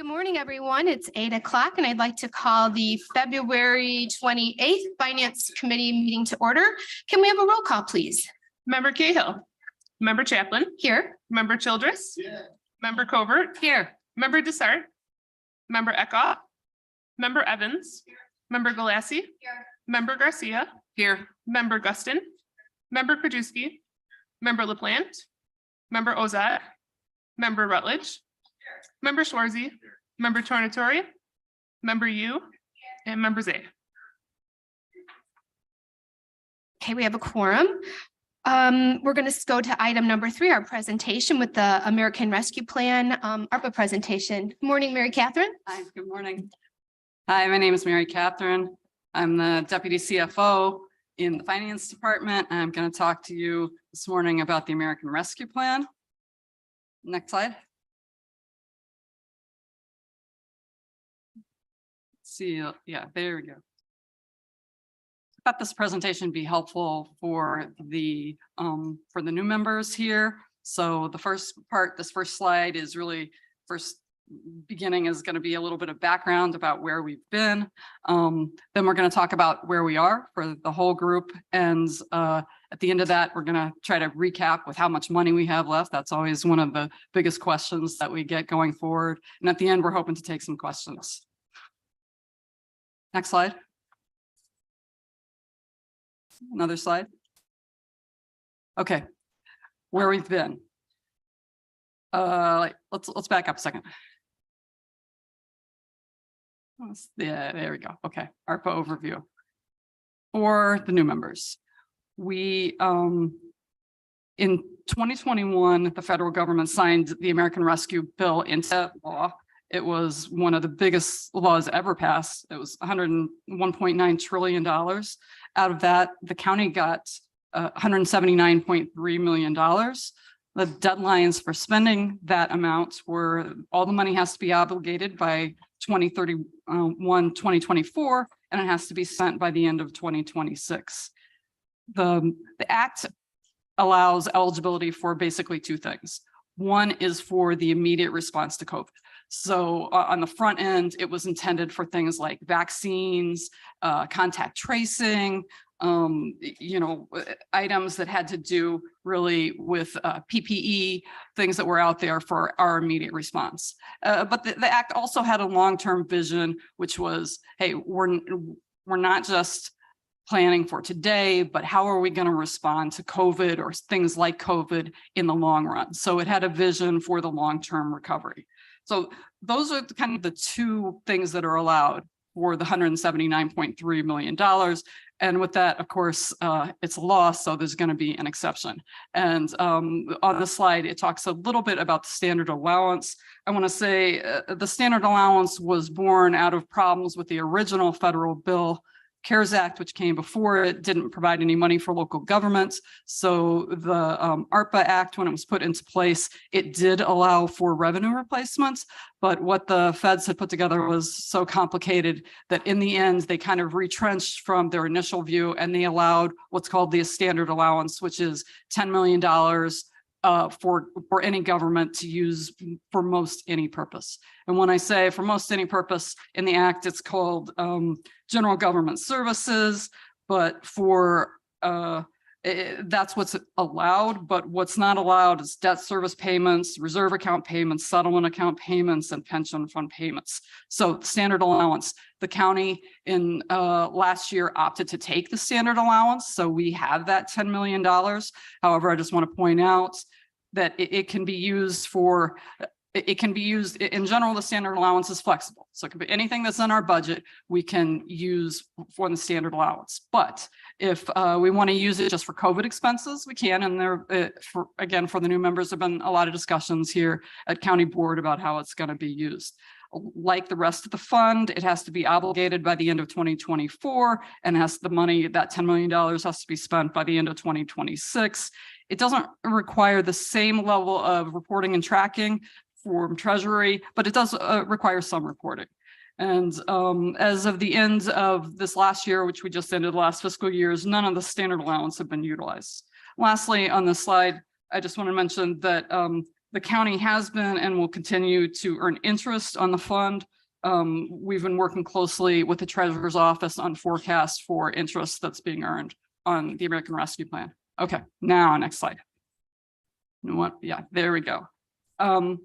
Good morning, everyone. It's 8 o'clock and I'd like to call the February 28th Finance Committee meeting to order. Can we have a roll call, please? Member Cahill, Member Chaplin, Here. Member Childress, Member Covert, Here. Member Desart, Member Eckhoff, Member Evans, Member Galassi, Member Garcia, Here. Member Guston, Member Krajewski, Member LaPlante, Member Ozat, Member Rutledge, Member Schwarzy, Member Tornatore, Member Yu, and Member Zay. Okay, we have a quorum. We're going to go to item number 3, our presentation with the American Rescue Plan ARPA presentation. Good morning, Mary Catherine. Hi, good morning. Hi, my name is Mary Catherine. I'm the Deputy CFO in the Finance Department. I'm going to talk to you this morning about the American Rescue Plan. Next slide. See, yeah, there we go. I thought this presentation would be helpful for the new members here. So the first part, this first slide is really beginning is going to be a little bit of background about where we've been. Then we're going to talk about where we are for the whole group. And at the end of that, we're going to try to recap with how much money we have left. That's always one of the biggest questions that we get going forward. And at the end, we're hoping to take some questions. Next slide. Another slide. Okay, where we've been. Let's back up a second. Yeah, there we go. Okay, ARPA overview. For the new members, we in 2021, the federal government signed the American Rescue Bill into law. It was one of the biggest laws ever passed. It was $101.9 trillion. Out of that, the county got $179.3 million. The deadlines for spending that amount were all the money has to be obligated by 2024, and it has to be spent by the end of 2026. The act allows eligibility for basically two things. One is for the immediate response to COVID. So on the front end, it was intended for things like vaccines, contact tracing, items that had to do really with PPE, things that were out there for our immediate response. But the act also had a long-term vision, which was, hey, we're not just planning for today, but how are we going to respond to COVID or things like COVID in the long run? So it had a vision for the long-term recovery. So those are kind of the two things that are allowed for the $179.3 million. And with that, of course, it's a law, so there's going to be an exception. And on the slide, it talks a little bit about the standard allowance. I want to say the standard allowance was born out of problems with the original federal bill. CARES Act, which came before it, didn't provide any money for local governments. So the ARPA Act, when it was put into place, it did allow for revenue replacements. But what the feds had put together was so complicated that in the end, they kind of retrenched from their initial view, and they allowed what's called the standard allowance, which is $10 million for any government to use for most any purpose. And when I say for most any purpose in the act, it's called general government services, but for that's what's allowed. But what's not allowed is debt service payments, reserve account payments, settlement account payments, and pension fund payments. So standard allowance, the county in last year opted to take the standard allowance. So we have that $10 million. However, I just want to point out that it can be used for, it can be used in general. The standard allowance is flexible. So it can be anything that's in our budget, we can use for the standard allowance. But if we want to use it just for COVID expenses, we can. And there, again, for the new members, have been a lot of discussions here at county board about how it's going to be used. Like the rest of the fund, it has to be obligated by the end of 2024, and has the money, that $10 million has to be spent by the end of 2026. It doesn't require the same level of reporting and tracking from Treasury, but it does require some reporting. And as of the end of this last year, which we just ended last fiscal years, none of the standard allowance have been utilized. Lastly, on this slide, I just want to mention that The county has been and will continue to earn interest on the fund. We've been working closely with the treasurer's office on forecast for interest that's being earned on the American Rescue Plan. Okay, now next slide. You know what? Yeah, there we go. The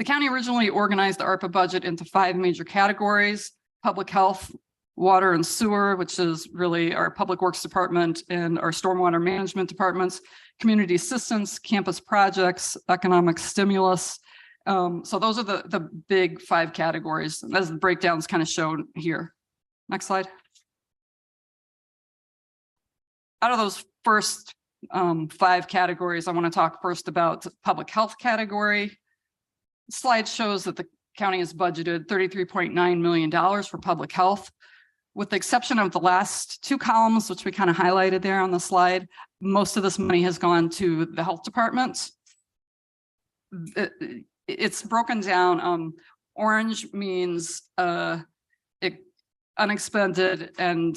county originally organized the ARPA budget into 5 major categories: public health, water and sewer, which is really our public works department and our stormwater management departments, community assistance, campus projects, economic stimulus. So those are the big 5 categories, as the breakdowns kind of shown here. Next slide. Out of those first 5 categories, I want to talk first about the public health category. The slide shows that the county has budgeted $33.9 million for public health. With the exception of the last 2 columns, which we kind of highlighted there on the slide, most of this money has gone to the health department. It's broken down. Orange means unexpended, and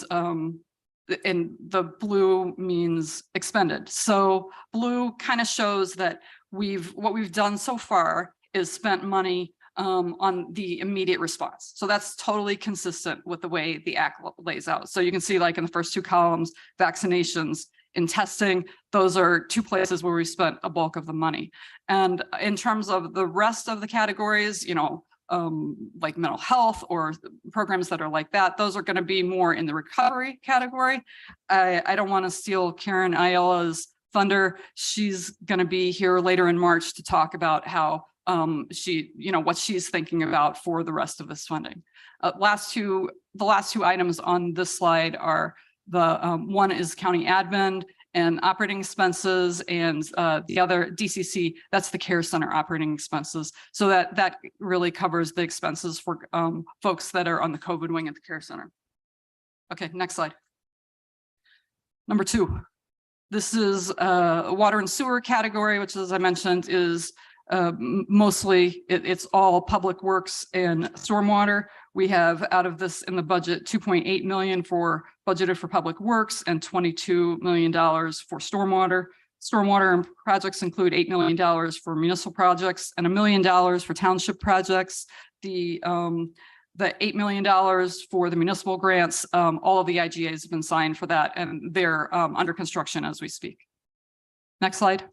the blue means expended. So blue kind of shows that what we've done so far is spent money on the immediate response. So that's totally consistent with the way the act lays out. So you can see, like in the first 2 columns, vaccinations and testing, those are 2 places where we spent a bulk of the money. And in terms of the rest of the categories, you know, like mental health or programs that are like that, those are going to be more in the recovery category. I don't want to steal Karen Ayala's thunder. She's going to be here later in March to talk about how what she's thinking about for the rest of this funding. The last two items on this slide are one is county admin and operating expenses, and the other DCC, that's the care center operating expenses. So that really covers the expenses for folks that are on the COVID wing at the care center. Okay, next slide. Number 2, this is water and sewer category, which, as I mentioned, is mostly it's all public works and stormwater. We have out of this in the budget $2.8 million budgeted for public works and $22 million for stormwater. Stormwater projects include $8 million for municipal projects and $1 million for township projects. The $8 million for the municipal grants, all of the IGAs have been signed for that, and they're under construction as we speak. Next slide.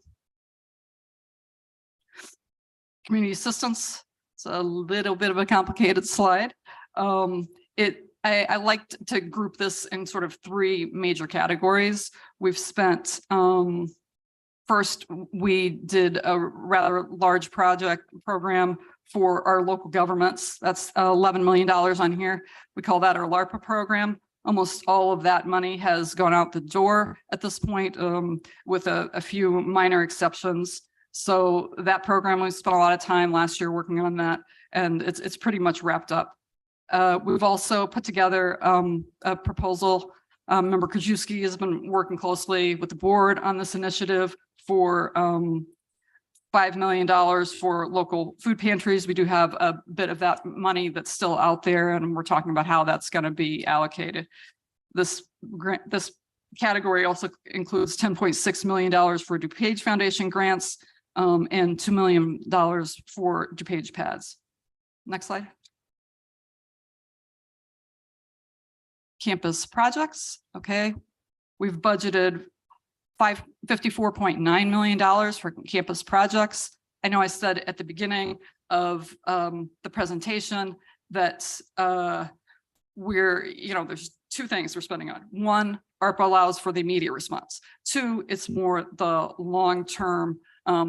Community assistance. It's a little bit of a complicated slide. I like to group this in sort of 3 major categories. We've spent, first, we did a rather large program for our local governments. That's $11 million on here. We call that our LARPA program. Almost all of that money has gone out the door at this point, with a few minor exceptions. So that program, we spent a lot of time last year working on that, and it's pretty much wrapped up. We've also put together a proposal. Member Krajewski has been working closely with the board on this initiative for $5 million for local food pantries. We do have a bit of that money that's still out there, and we're talking about how that's going to be allocated. This category also includes $10.6 million for DuPage Foundation grants, and $2 million for DuPage pads. Next slide. Campus projects. Okay, we've budgeted $54.9 million for campus projects. I know I said at the beginning of the presentation that there's 2 things we're spending on. 1, ARPA allows for the immediate response. 2, it's more the long-term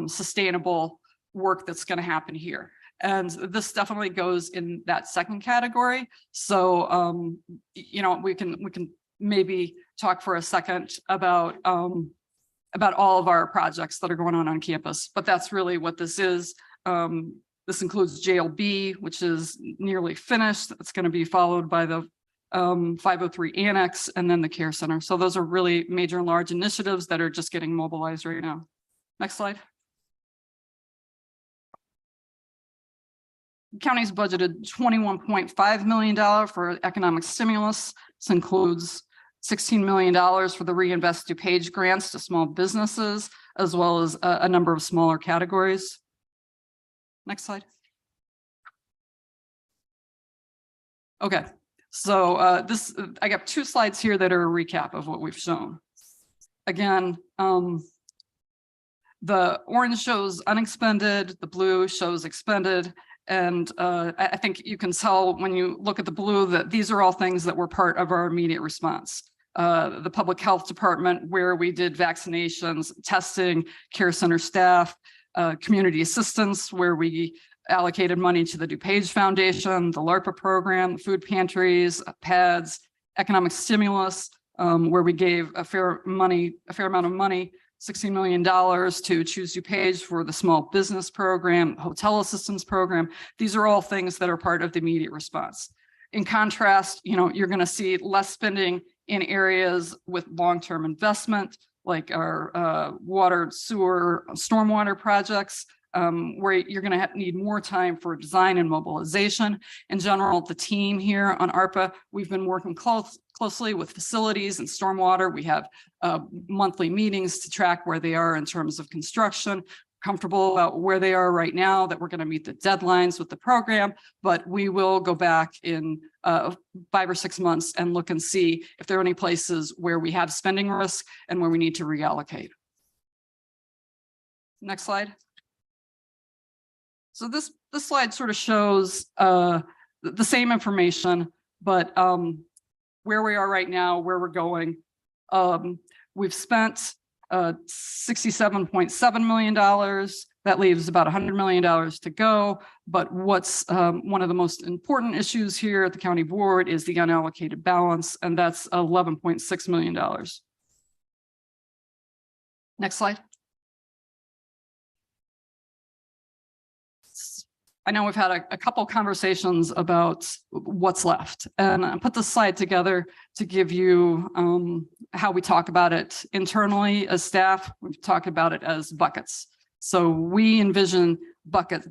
sustainable work that's going to happen here. And this definitely goes in that second category. So, we can maybe talk for a second about all of our projects that are going on campus, but that's really what this is. This includes JLB, which is nearly finished. It's going to be followed by the 503 Annex and then the Care Center. So those are really major and large initiatives that are just getting mobilized right now. Next slide. County's budgeted $21.5 million for economic stimulus. This includes $16 million for the Reinvest DuPage grants to small businesses, as well as a number of smaller categories. Next slide. Okay, so I got 2 slides here that are a recap of what we've shown. Again, the orange shows unexpended, the blue shows expended. And I think you can tell when you look at the blue that these are all things that were part of our immediate response. The public health department, where we did vaccinations, testing, care center staff, community assistance, where we allocated money to the DuPage Foundation, the LARPA program, food pantries, pads, economic stimulus, where we gave a fair amount of money, $16 million to Choose DuPage for the small business program, hotel assistance program. These are all things that are part of the immediate response. In contrast, you're going to see less spending in areas with long-term investment, like our water, sewer, stormwater projects, where you're going to need more time for design and mobilization. In general, the team here on ARPA, we've been working closely with facilities and stormwater. We have monthly meetings to track where they are in terms of construction, comfortable about where they are right now, that we're going to meet the deadlines with the program, but we will go back in 5 or 6 months and look and see if there are any places where we have spending risk and where we need to reallocate. Next slide. So this slide sort of shows the same information, but where we are right now, where we're going. We've spent $67.7 million. That leaves about $100 million to go. But what's one of the most important issues here at the county board is the unallocated balance, and that's $11.6 million. Next slide. I know we've had a couple conversations about what's left, and I put this slide together to give you how we talk about it internally as staff. We've talked about it as buckets. So we envision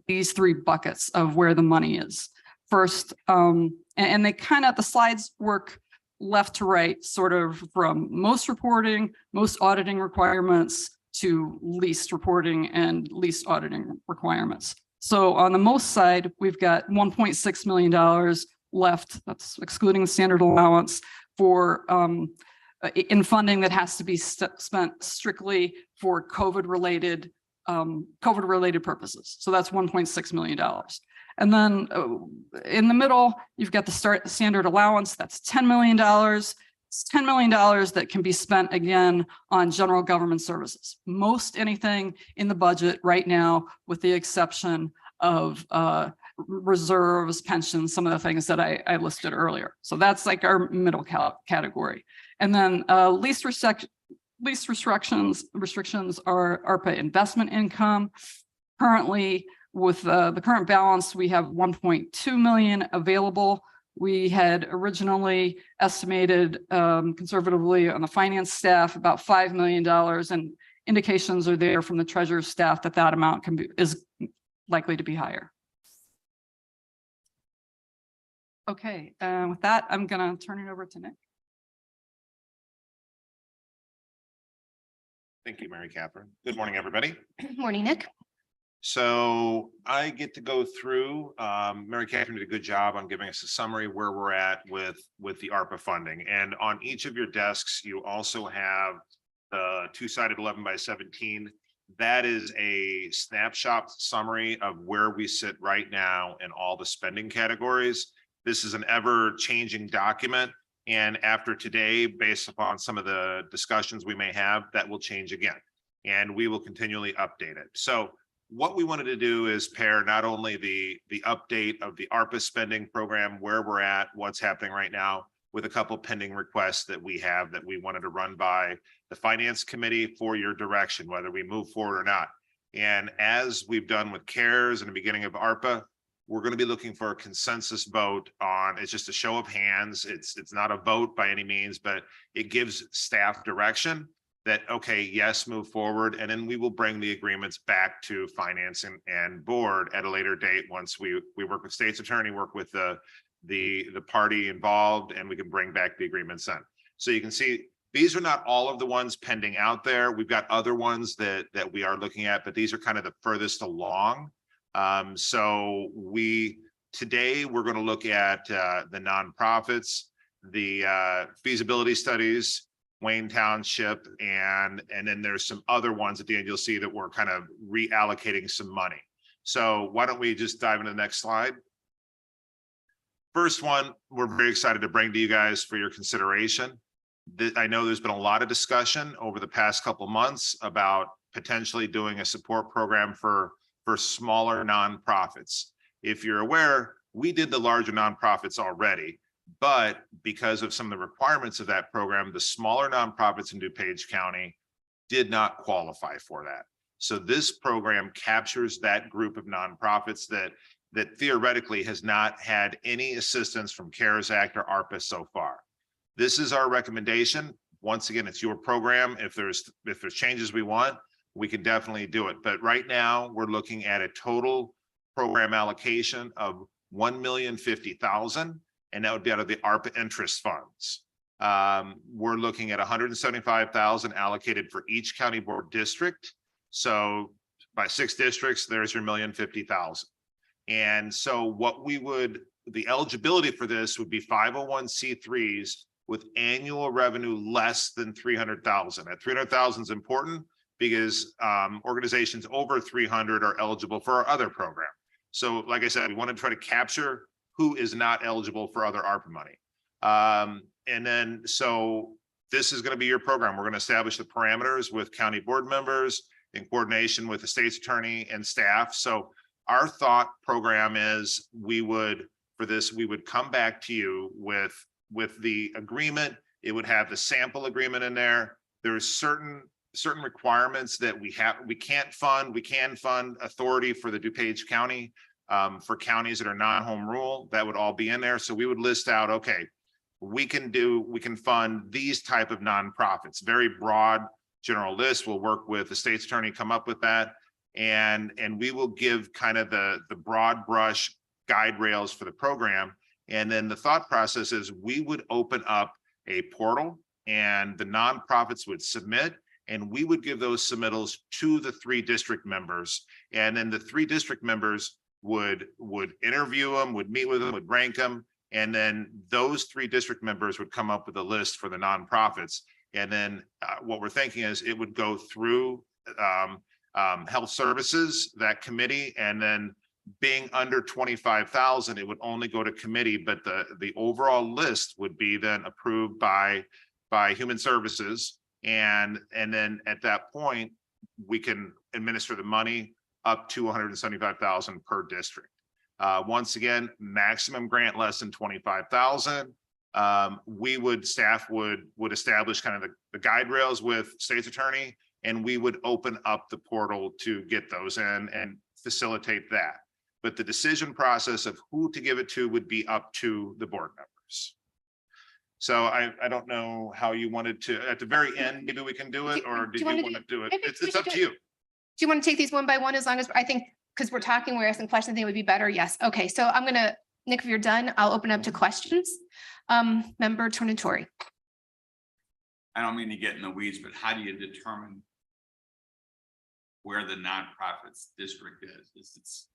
these 3 buckets of where the money is. First, and they the slides work left to right, sort of from most reporting, most auditing requirements to least reporting and least auditing requirements. So on the most side, we've got $1.6 million left, that's excluding the standard allowance, for in funding that has to be spent strictly for COVID-related purposes. So that's $1.6 million. And then in the middle, you've got the standard allowance, that's $10 million. It's $10 million that can be spent again on general government services. Most anything in the budget right now, with the exception of reserves, pensions, some of the things that I listed earlier. So that's like our middle category. And then least restrictions are ARPA investment income. Currently, with the current balance, we have 1.2 million available. We had originally estimated conservatively on the finance staff about $5 million, and indications are there from the treasurer's staff that that amount is likely to be higher. Okay, with that, I'm going to turn it over to Nick. Thank you, Mary Catherine. Good morning, everybody. Good morning, Nick. So I get to go through, Mary Catherine did a good job on giving us a summary where we're at with the ARPA funding. And on each of your desks, you also have the 2-sided 11x17. That is a snapshot summary of where we sit right now in all the spending categories. This is an ever-changing document. And after today, based upon some of the discussions we may have, that will change again. And we will continually update it. So what we wanted to do is pair not only the update of the ARPA spending program, where we're at, what's happening right now, with a couple pending requests that we have that we wanted to run by the Finance Committee for your direction, whether we move forward or not. And as we've done with CARES in the beginning of ARPA, we're going to be looking for a consensus vote on, it's just a show of hands. It's not a vote by any means, but it gives staff direction that, okay, yes, move forward. And then we will bring the agreements back to finance and board at a later date. Once we work with state's attorney, work with the party involved, and we can bring back the agreements in. So you can see these are not all of the ones pending out there. We've got other ones that we are looking at, but these are kind of the furthest along. So today we're going to look at the nonprofits, the feasibility studies, Wayne Township, and then there's some other ones at the end you'll see that we're kind of reallocating some money. So why don't we just dive into the next slide? First one, we're very excited to bring to you guys for your consideration. I know there's been a lot of discussion over the past couple of months about potentially doing a support program for smaller nonprofits. If you're aware, we did the larger nonprofits already, but because of some of the requirements of that program, the smaller nonprofits in DuPage County did not qualify for that. So this program captures that group of nonprofits that theoretically has not had any assistance from CARES Act or ARPA so far. This is our recommendation. Once again, it's your program. If there's changes we want, we can definitely do it. But right now we're looking at a total program allocation of $1,050,000, and that would be out of the ARPA interest funds. We're looking at $175,000 allocated for each county board district. So by 6 districts, there's your $1,050,000. And so the eligibility for this would be 501c3s with annual revenue less than 300,000. That 300,000 is important because organizations over 300 are eligible for our other program. So like I said, we want to try to capture who is not eligible for other ARPA money. And then, so this is going to be your program. We're going to establish the parameters with county board members in coordination with the state's attorney and staff. So our thought program is we would come back to you with the agreement. It would have the sample agreement in there. There's certain requirements that we can fund authority for the DuPage County for counties that are non-home rule. That would all be in there. So we would list out, okay, we can fund these type of nonprofits, very broad general list. We'll work with the state's attorney, come up with that. And we will give kind of the broad brush guide rails for the program. And then the thought process is we would open up a portal and the nonprofits would submit, and we would give those submittals to the 3 district members. And then the 3 district members would interview them, would meet with them, would rank them. And then those 3 district members would come up with a list for the nonprofits. And then what we're thinking is it would go through health services, that committee, and then being under 25,000, it would only go to committee, but the overall list would be then approved by human services. And then at that point, we can administer the money up to 175,000 per district. Once again, maximum grant less than 25,000. Staff would establish kind of the guide rails with state's attorney, and we would open up the portal to get those in and facilitate that. But the decision process of who to give it to would be up to the board members. So I don't know how you wanted to, at the very end, maybe we can do it, or did you want to do it? It's up to you. Do you want to take these one by one, as long as, I think, because we're talking, we're asking questions, I think it would be better. Yes. Okay. So I'm going to, Nick, if you're done, I'll open up to questions. Member Tornatori. I don't mean to get in the weeds, but how do you determine where the nonprofits district is? It's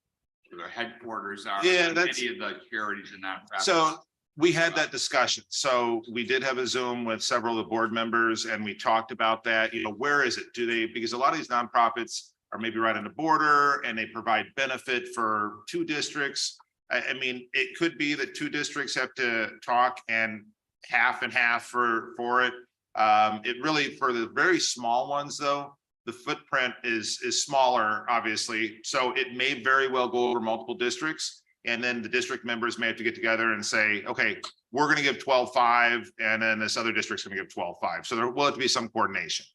where their headquarters are? Yeah, like that's any of the charities and nonprofits. So we had that discussion. So we did have a Zoom with several of the board members, and we talked about that. You know, where is it? Because a lot of these nonprofits are maybe right on the border and they provide benefit for 2 districts. I mean, it could be that 2 districts have to talk and half for it. It really, for the very small ones though, the footprint is smaller, obviously. So it may very well go over multiple districts. And then the district members may have to get together and say, okay, we're going to give 12.5, and then this other district's going to give 12.5. So there will have to be some coordination.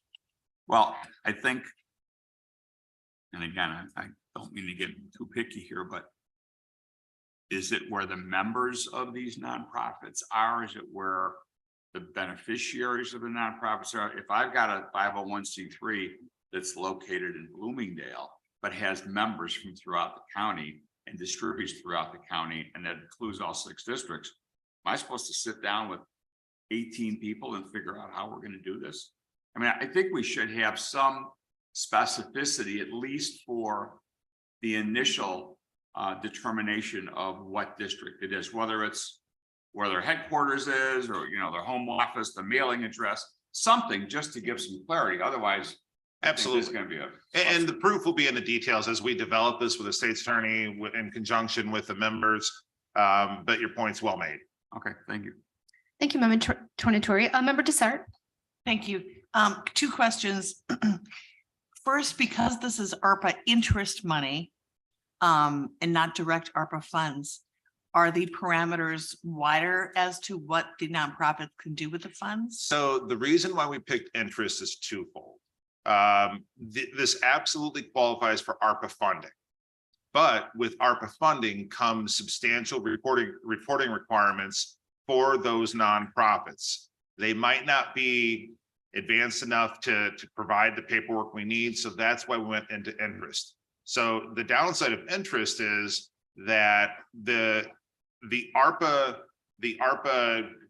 Well, I think, and again, I don't mean to get too picky here, but is it where the members of these nonprofits are? Is it where the beneficiaries of the nonprofits are? If I've got a 501c3 that's located in Bloomingdale, but has members from throughout the county and distributes throughout the county, and that includes all 6 districts, am I supposed to sit down with 18 people and figure out how we're gonna do this? I mean, I think we should have some specificity, at least for the initial determination of what district it is, whether it's where their headquarters is, or, you know, their home office, the mailing address, something just to give some clarity. Otherwise, I think this is Absolutely. gonna be And the proof will be in the details as we develop this with the state's attorney in conjunction with the members. But your point's well made. okay, thank you. Thank you, Member Tornatori. Member Desart. Thank you. Two questions. First, because this is ARPA interest money, and not direct ARPA funds, are the parameters wider as to what the nonprofit can do with the funds? So the reason why we picked interest is twofold. This absolutely qualifies for ARPA funding. But with ARPA funding comes substantial reporting requirements for those nonprofits. They might not be advanced enough to provide the paperwork we need. So that's why we went into interest. So the downside of interest is that the ARPA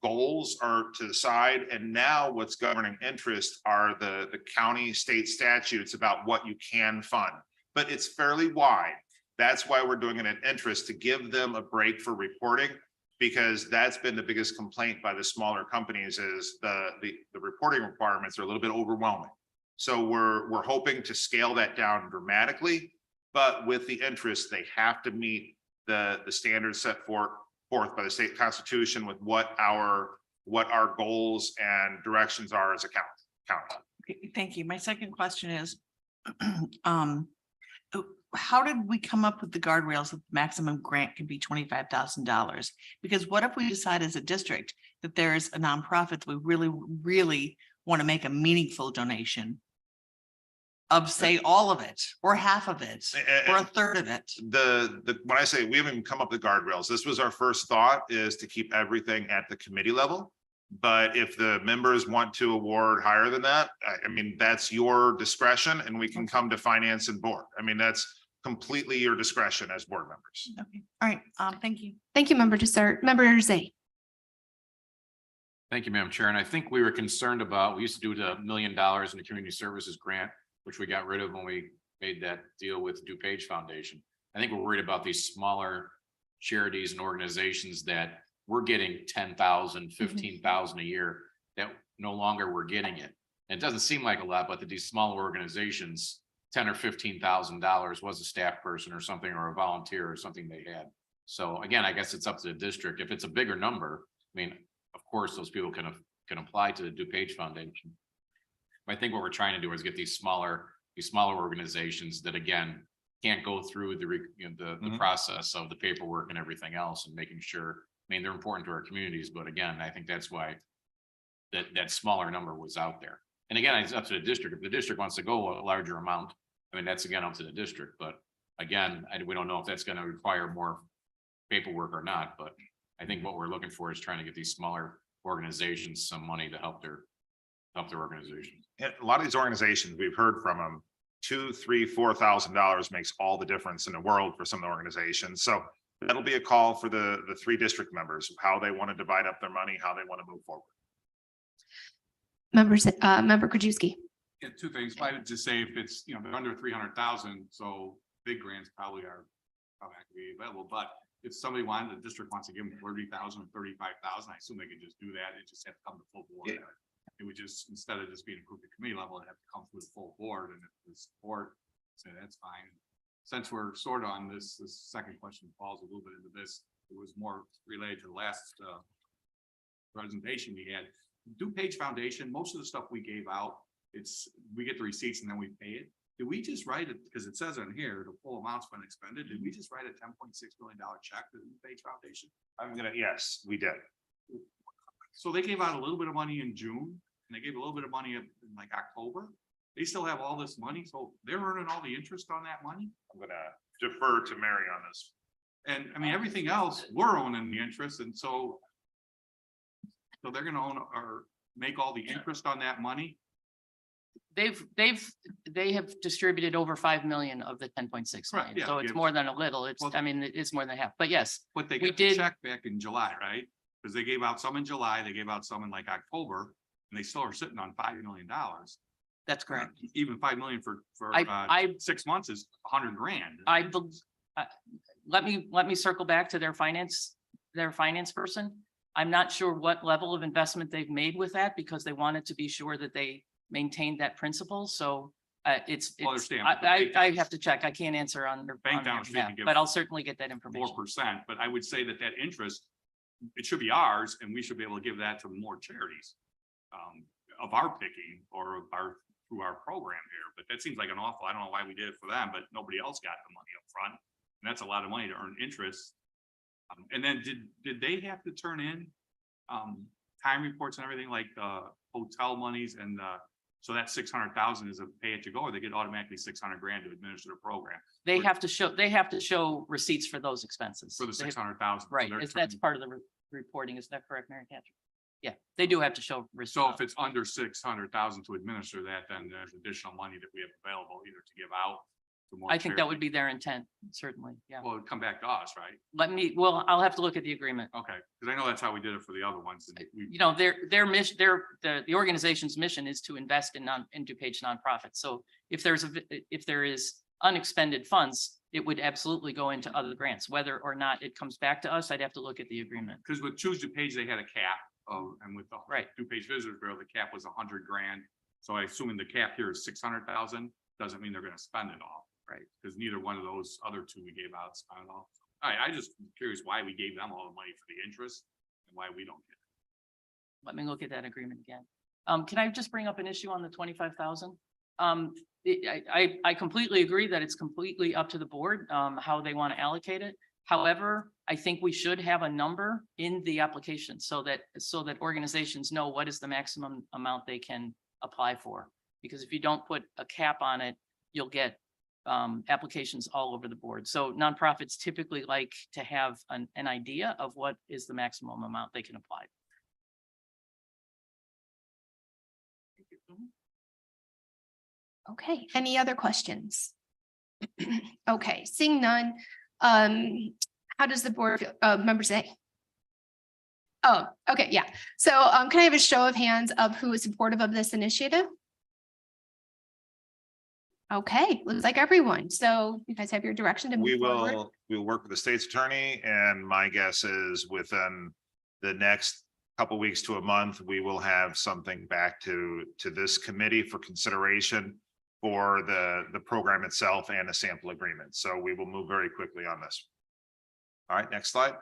goals are to the side, and now what's governing interest are the county state statutes about what you can fund, but it's fairly wide. That's why we're doing it in interest, to give them a break for reporting, because that's been the biggest complaint by the smaller companies is the reporting requirements are a little bit overwhelming. So we're hoping to scale that down dramatically, but with the interest, they have to meet the standards set forth by the state constitution with what our goals and directions are as a county. Okay, thank you. My second question is, how did we come up with the guardrails that the maximum grant can be $25,000? Because what if we decide as a district that there's a nonprofit that we really want to make a meaningful donation of, say, all of it, or half of it, or a third of it? When I say we haven't even come up with guardrails, this was our first thought, is to keep everything at the committee level. But if the members want to award higher than that, I mean, that's your discretion, and we can come to finance and board. I mean, that's completely your discretion as board members. Okay, all right, thank you. Thank you, Member Desart. Member Zay. Thank you, Madam Chair. And I think we were concerned about, we used to do the $1 million in the community services grant, which we got rid of when we made that deal with DuPage Foundation. I think we're worried about these smaller charities and organizations that we're getting 10,000, 15,000 a year, that no longer we're getting it. And it doesn't seem like a lot, but that these smaller organizations, $10,000 or $15,000 was a staff person or something, or a volunteer or something they had. So again, I guess it's up to the district. If it's a bigger number, I mean, of course, those people can apply to the DuPage Foundation. I think what we're trying to do is get these smaller organizations that, again, can't go through the process of the paperwork and everything else, and making sure, I mean, they're important to our communities, but again, I think that's why that smaller number was out there. And again, it's up to the district. If the district wants to go a larger amount, I mean, that's again up to the district, but again, we don't know if that's going to require more paperwork or not, but I think what we're looking for is trying to get these smaller organizations some money to help their organizations. And a lot of these organizations, we've heard from them, $2,000, $3,000, $4,000 makes all the difference in the world for some of the organizations. So that'll be a call for the 3 district members, how they want to divide up their money, how they want to move forward. Member Krajewski. Yeah, 2 things. I would just say if it's, you know, they're under 300,000, so big grants probably not gonna be available. But if somebody wanted, the district wants to give them 30,000 or 35,000, I assume they could just do that. It just have to come to full board. Yeah. It would just, instead of just being approved at committee level, it'd have to come through the full board, and if the support say that's fine. Since we're sort of on this second question falls a little bit into this, it was more related to the last presentation we had. DuPage Foundation, most of the stuff we gave out, we get the receipts and then we pay it. Did we just write it, because it says on here the full amount's been expended? Did we just write a $10.6 million check to the DuPage Foundation? Yes, we did. So they gave out a little bit of money in June, and they gave a little bit of money in like October. They still have all this money, so they're earning all the interest on that money. I'm gonna defer to Mary on this. And I mean, everything else, we're owning the interest, and so they're gonna own or make all the interest on that money. They have distributed over 5 million of the 10.6 Right, million. yeah, So it's yeah. more than a little. Well, I mean, it's more than half, but yes, But they We got the did- check back in July, right? Because they gave out some in July, they gave out some in like October, and they still are sitting on $5 million. That's correct. Even 5 million for I 6 months is 100 grand. Let me circle back to their finance person. I'm not sure what level of investment they've made with that because they wanted to be sure that they maintained that principle. So it's, Understand, but I have to check. I can't answer on their Bank on their balance sheet behalf, can give but I'll certainly get that information. 4%, but I would say that interest, it should be ours, and we should be able to give that to more charities. Of our picking or of our, through our program here, but that seems like an awful, I don't know why we did it for them, but nobody else got the money up front. And that's a lot of money to earn interest. And then did they have to turn in time reports and everything like hotel monies and so that 600,000 is a pay as you go, or they get automatically 600 grand to administer the program They have to show receipts for those expenses. for the They have- 600,000. Right, that's part of the reporting. Is that correct, Mary Catherine? Yeah, they do have to show. So if it's under 600,000 to administer that, then there's additional money that we have available either to give out. To more I think that charities. would be their intent, certainly, yeah. Well, it'd come back to us, right? I'll have to look at the agreement. Okay, because I know that's how we did it for the other ones. And we, Their mission, the organization's mission is to invest in DuPage nonprofits. So if there is unexpended funds, it would absolutely go into other grants, whether or not it comes back to us. I'd have to look at the agreement. because with Choose DuPage, they had a cap. And with the Right. DuPage Visitors Bureau, the cap was 100 grand. So I assuming the cap here is 600,000, doesn't mean they're going to spend it all. Right. Because neither one of those other two we gave out spent it all. All right, I just curious why we gave them all the money for the interest and why we don't get it. Let me look at that agreement again. Can I just bring up an issue on the 25,000? I completely agree that it's completely up to the board, how they want to allocate it. However, I think we should have a number in the application so that organizations know what is the maximum amount they can apply for. Because if you don't put a cap on it, you'll get applications all over the board. So nonprofits typically like to have an idea of what is the maximum amount they can apply. Okay, any other questions? Okay, seeing none, how does the board, members say? Oh, okay, yeah. So, can I have a show of hands of who is supportive of this initiative? Okay, looks like everyone. So you guys have your direction to move forward. We'll work with the state's attorney, and my guess is within the next couple weeks to a month, we will have something back to this committee for consideration for the program itself and a sample agreement. So we will move very quickly on this. All right, next slide.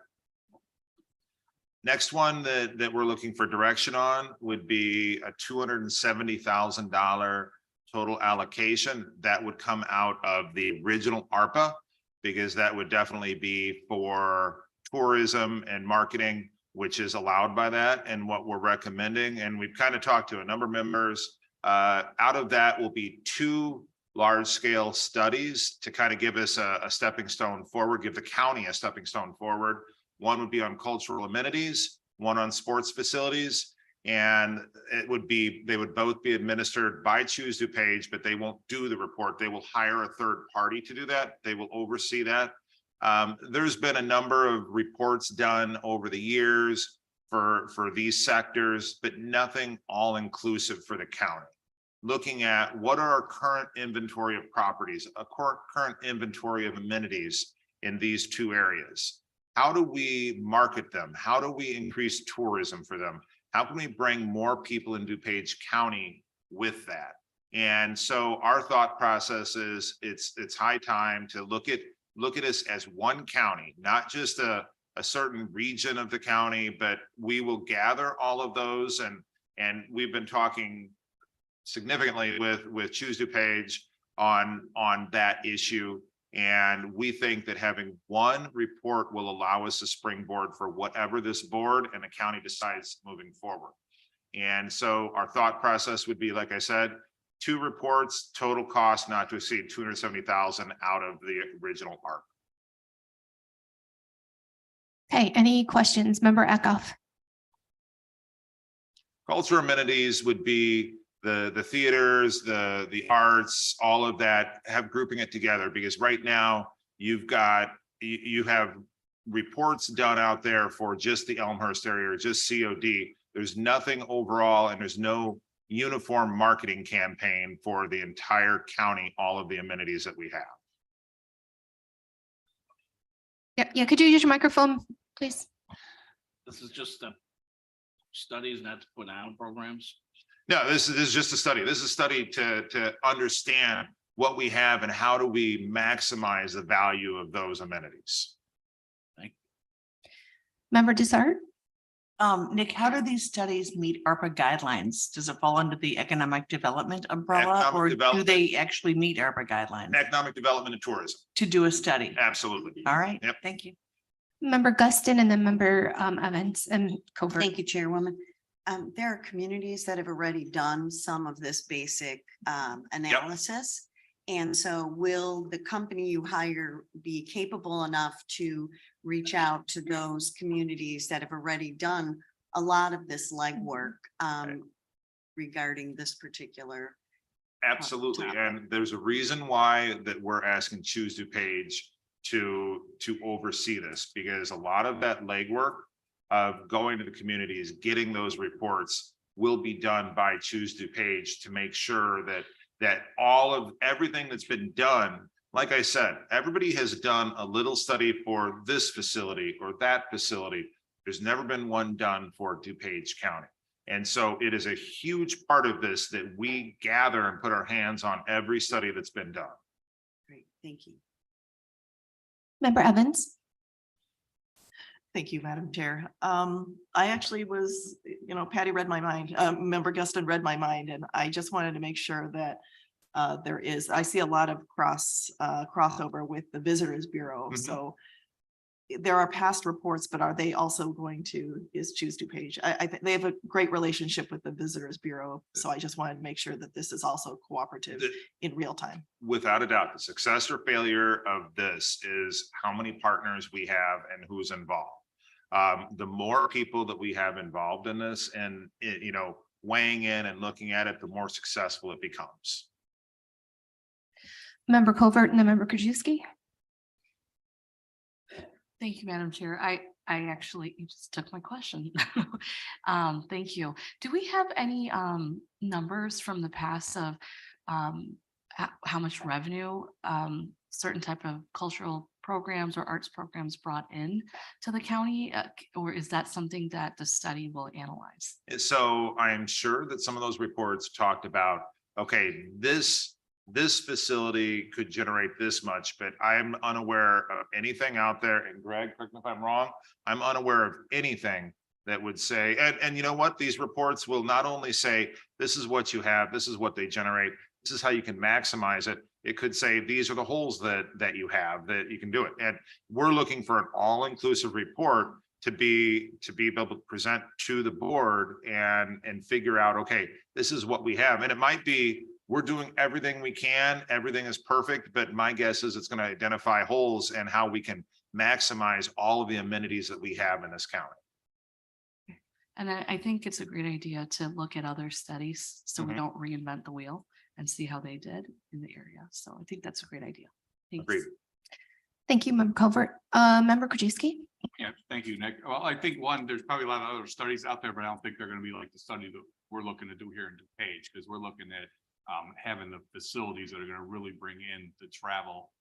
Next one that we're looking for direction on would be a $270,000 total allocation that would come out of the original ARPA, because that would definitely be for tourism and marketing, which is allowed by that and what we're recommending. And we've kind of talked to a number of members. Out of that will be 2 large-scale studies to kind of give us a stepping stone forward, give the county a stepping stone forward. One would be on cultural amenities, one on sports facilities, and they would both be administered by Choose DuPage, but they won't do the report. They will hire a third party to do that. They will oversee that. There's been a number of reports done over the years for these sectors, but nothing all inclusive for the county. Looking at what are our current inventory of properties, a current inventory of amenities in these 2 areas. How do we market them? How do we increase tourism for them? How can we bring more people in DuPage County with that? And so our thought process is it's high time to look at us as one county, not just a certain region of the county, but we will gather all of those. And we've been talking significantly with Choose DuPage on that issue. And we think that having one report will allow us a springboard for whatever this board and the county decides moving forward. And so our thought process would be, like I said, 2 reports, total cost not to exceed $270,000 out of the original ARP. Okay, any questions, Member Eckhoff? Cultural amenities would be the theaters, the arts, all of that, have grouping it together, because right now you have reports done out there for just the Elmhurst area or just COD. There's nothing overall, and there's no uniform marketing campaign for the entire county, all of the amenities that we have. Yeah, could you use your microphone, please? This is just studies not to put on programs. No, this is just a study. This is a study to understand what we have and how do we maximize the value of those amenities. Member Desart? Nick, how do these studies meet ARPA guidelines? Does it fall under the economic development umbrella, Economic or do development. they actually meet ARPA guidelines Economic development and tourism. to do a study? Absolutely. All right, Yep. thank you. Member Guston and then member Evans and Covert. Thank you, Chairwoman. There are communities that have already done some of this basic analysis. And so will the company you hire be capable enough to reach out to those communities that have already done a lot of this legwork regarding this particular? Absolutely. topic? And there's a reason why that we're asking Choose DuPage to oversee this, because a lot of that legwork of going to the communities, getting those reports will be done by Choose DuPage to make sure that all of everything that's been done, like I said, everybody has done a little study for this facility or that facility. There's never been one done for DuPage County. And so it is a huge part of this that we gather and put our hands on every study that's been done. Great, thank you. Member Evans? Thank you, Madam Chair. I actually was, Patty read my mind, Member Guston read my mind, and I just wanted to make sure that I see a lot of crossover with the Visitors Bureau. Mhm. So there are past reports, but are they also going to Choose DuPage? I think they have a great relationship with the Visitors Bureau. So I just wanted to make sure that this is also cooperative in real time. Without a doubt, the success or failure of this is how many partners we have and who's involved. The more people that we have involved in this and, weighing in and looking at it, the more successful it becomes. Member Covert and then member Krajewski? Thank you, Madam Chair. I actually, you just took my question. Thank you. Do we have any numbers from the past of how much revenue certain type of cultural programs or arts programs brought in to the county? Or is that something that the study will analyze? So I am sure that some of those reports talked about, okay, this facility could generate this much, but I'm unaware of anything out there. And Greg, correct me if I'm wrong, I'm unaware of anything that would say, and you know what, these reports will not only say, this is what you have, this is what they generate, this is how you can maximize it. It could say, these are the holes that you have that you can do it. And we're looking for an all-inclusive report to be able to present to the board and figure out, okay, this is what we have. And it might be, we're doing everything we can, everything is perfect, but my guess is it's going to identify holes and how we can maximize all of the amenities that we have in this county. And I think it's a great idea to look at other studies so we Mhm. don't reinvent the wheel and see how they did in the area. So I think that's a great idea. Thanks. Agreed. Thank you, member Covert. Member Krajewski? Yeah, thank you, Nick. Well, I think there's probably a lot of other studies out there, but I don't think they're gonna be like the study that we're looking to do here in DuPage, because we're looking at having the facilities that are gonna really bring in the travel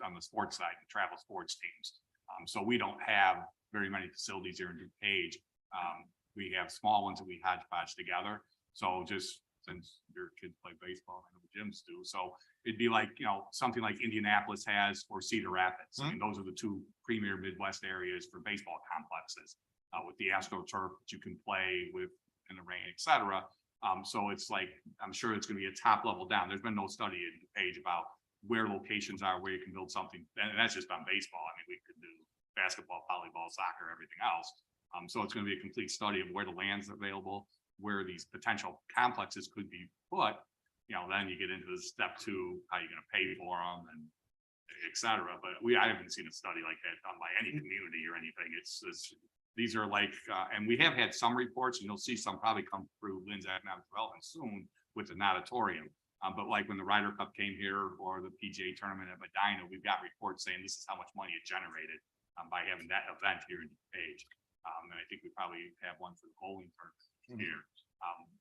on the sports side, the travel sports teams. So we don't have very many facilities here in DuPage. We have small ones that we hodgepodge together. So just since your kids play baseball, I know the gyms do. So it'd be like, something like Indianapolis has or Cedar Rapids. I mean, those are the two premier Midwest areas for baseball complexes with the AstroTurf that you can play with in the rain, et cetera. So it's like, I'm sure it's going to be a top level down. There's been no study in DuPage about where locations are, where you can build something. And that's just on baseball. I mean, we could do basketball, volleyball, soccer, everything else. So it's going to be a complete study of where the land's available, where these potential complexes could be put. Then you get into the step 2, how you're going to pay for them and et cetera. But I haven't seen a study like that done by any community or anything. These are like, and we have had some reports, and you'll see some probably come through Lynn's Economic Development soon with the natatorium. But like when the Ryder Cup came here or the PGA tournament at Medina, we've got reports saying this is how much money it generated. by having that event here in DuPage. And I think we probably have one for the bowling tournament here.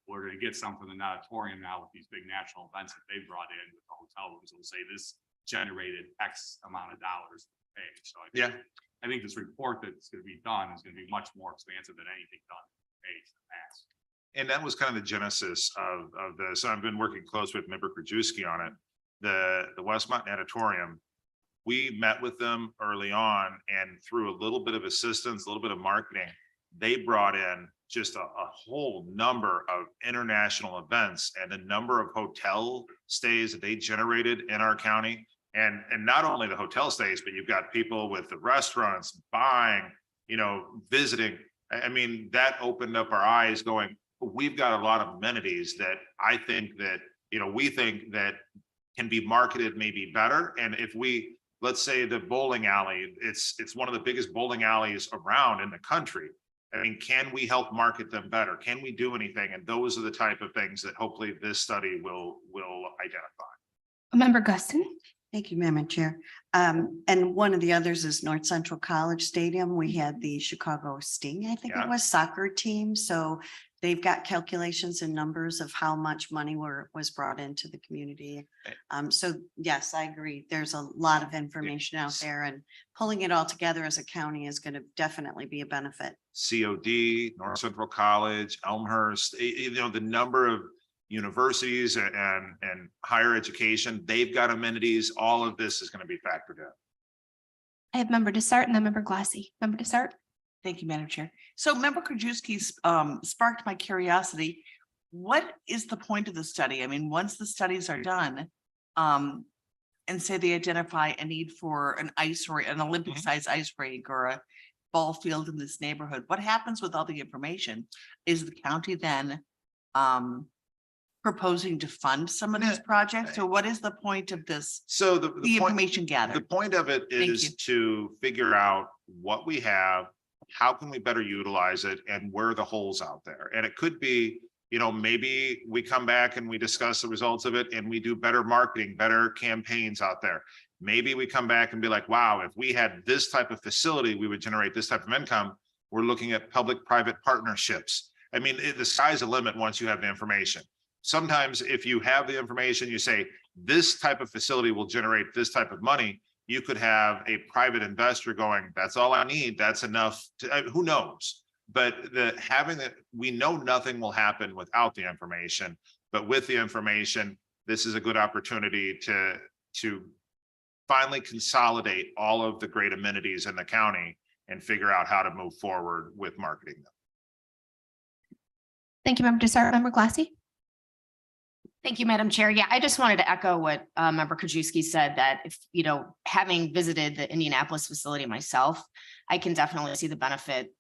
We're gonna get some from the auditorium now with these big national events that they brought in with the hotel rooms. It'll say this generated X amount of dollars paid. So I think this report that's gonna be done is gonna be much more expansive than anything done in the past. And that was kind of the genesis of this. I've been working close with Member Krajewski on it. The West Mountain Auditorium, we met with them early on, and through a little bit of assistance, a little bit of marketing, they brought in just a whole number of international events and the number of hotel stays that they generated in our county. And not only the hotel stays, but you've got people with the restaurants buying, visiting. I mean, that opened up our eyes going, we've got a lot of amenities that I think that, we think that can be marketed maybe better. And if we, let's say the bowling alley, it's one of the biggest bowling alleys around in the country. I mean, can we help market them better? Can we do anything? And those are the type of things that hopefully this study will identify. Member Guston. Thank you, Madam Chair. And one of the others is North Central College Stadium. We had the Chicago Sting, I think it was, soccer team. So they've got calculations and numbers of how much money was brought into the community. So yes, I agree. There's a lot of information out there, and pulling it all together as a county is going to definitely be a benefit. COD, North Central College, Elmhurst, the number of universities and higher education, they've got amenities. All of this is going to be factored in. I have Member Desart and then Member Glassy. Member Desart. Thank you, Madam Chair. So Member Krajewski sparked my curiosity. What is the point of the study? I mean, once the studies are done, and say they identify a need for an Olympic-sized ice rink or a ball field in this neighborhood, what happens with all the information? Is the county then proposing to fund some of these projects, or what is the point of this? So the information gathered. The point of it is to figure out what we have, how can we better utilize it, and where are the holes out there. And it could be, maybe we come back and we discuss the results of it and we do better marketing, better campaigns out there. Maybe we come back and be like, wow, if we had this type of facility, we would generate this type of income. We're looking at public-private partnerships. I mean, the sky's the limit once you have the information. Sometimes if you have the information, you say, this type of facility will generate this type of money. You could have a private investor going, that's all I need. That's enough to, who knows? But we know nothing will happen without the information, but with the information, this is a good opportunity to finally consolidate all of the great amenities in the county and figure out how to move forward with marketing them. Thank you, Member Desart. Member Glassy. Thank you, Madam Chair. Yeah, I just wanted to echo what Member Krajewski said, that if, having visited the Indianapolis facility myself, I can definitely see the benefit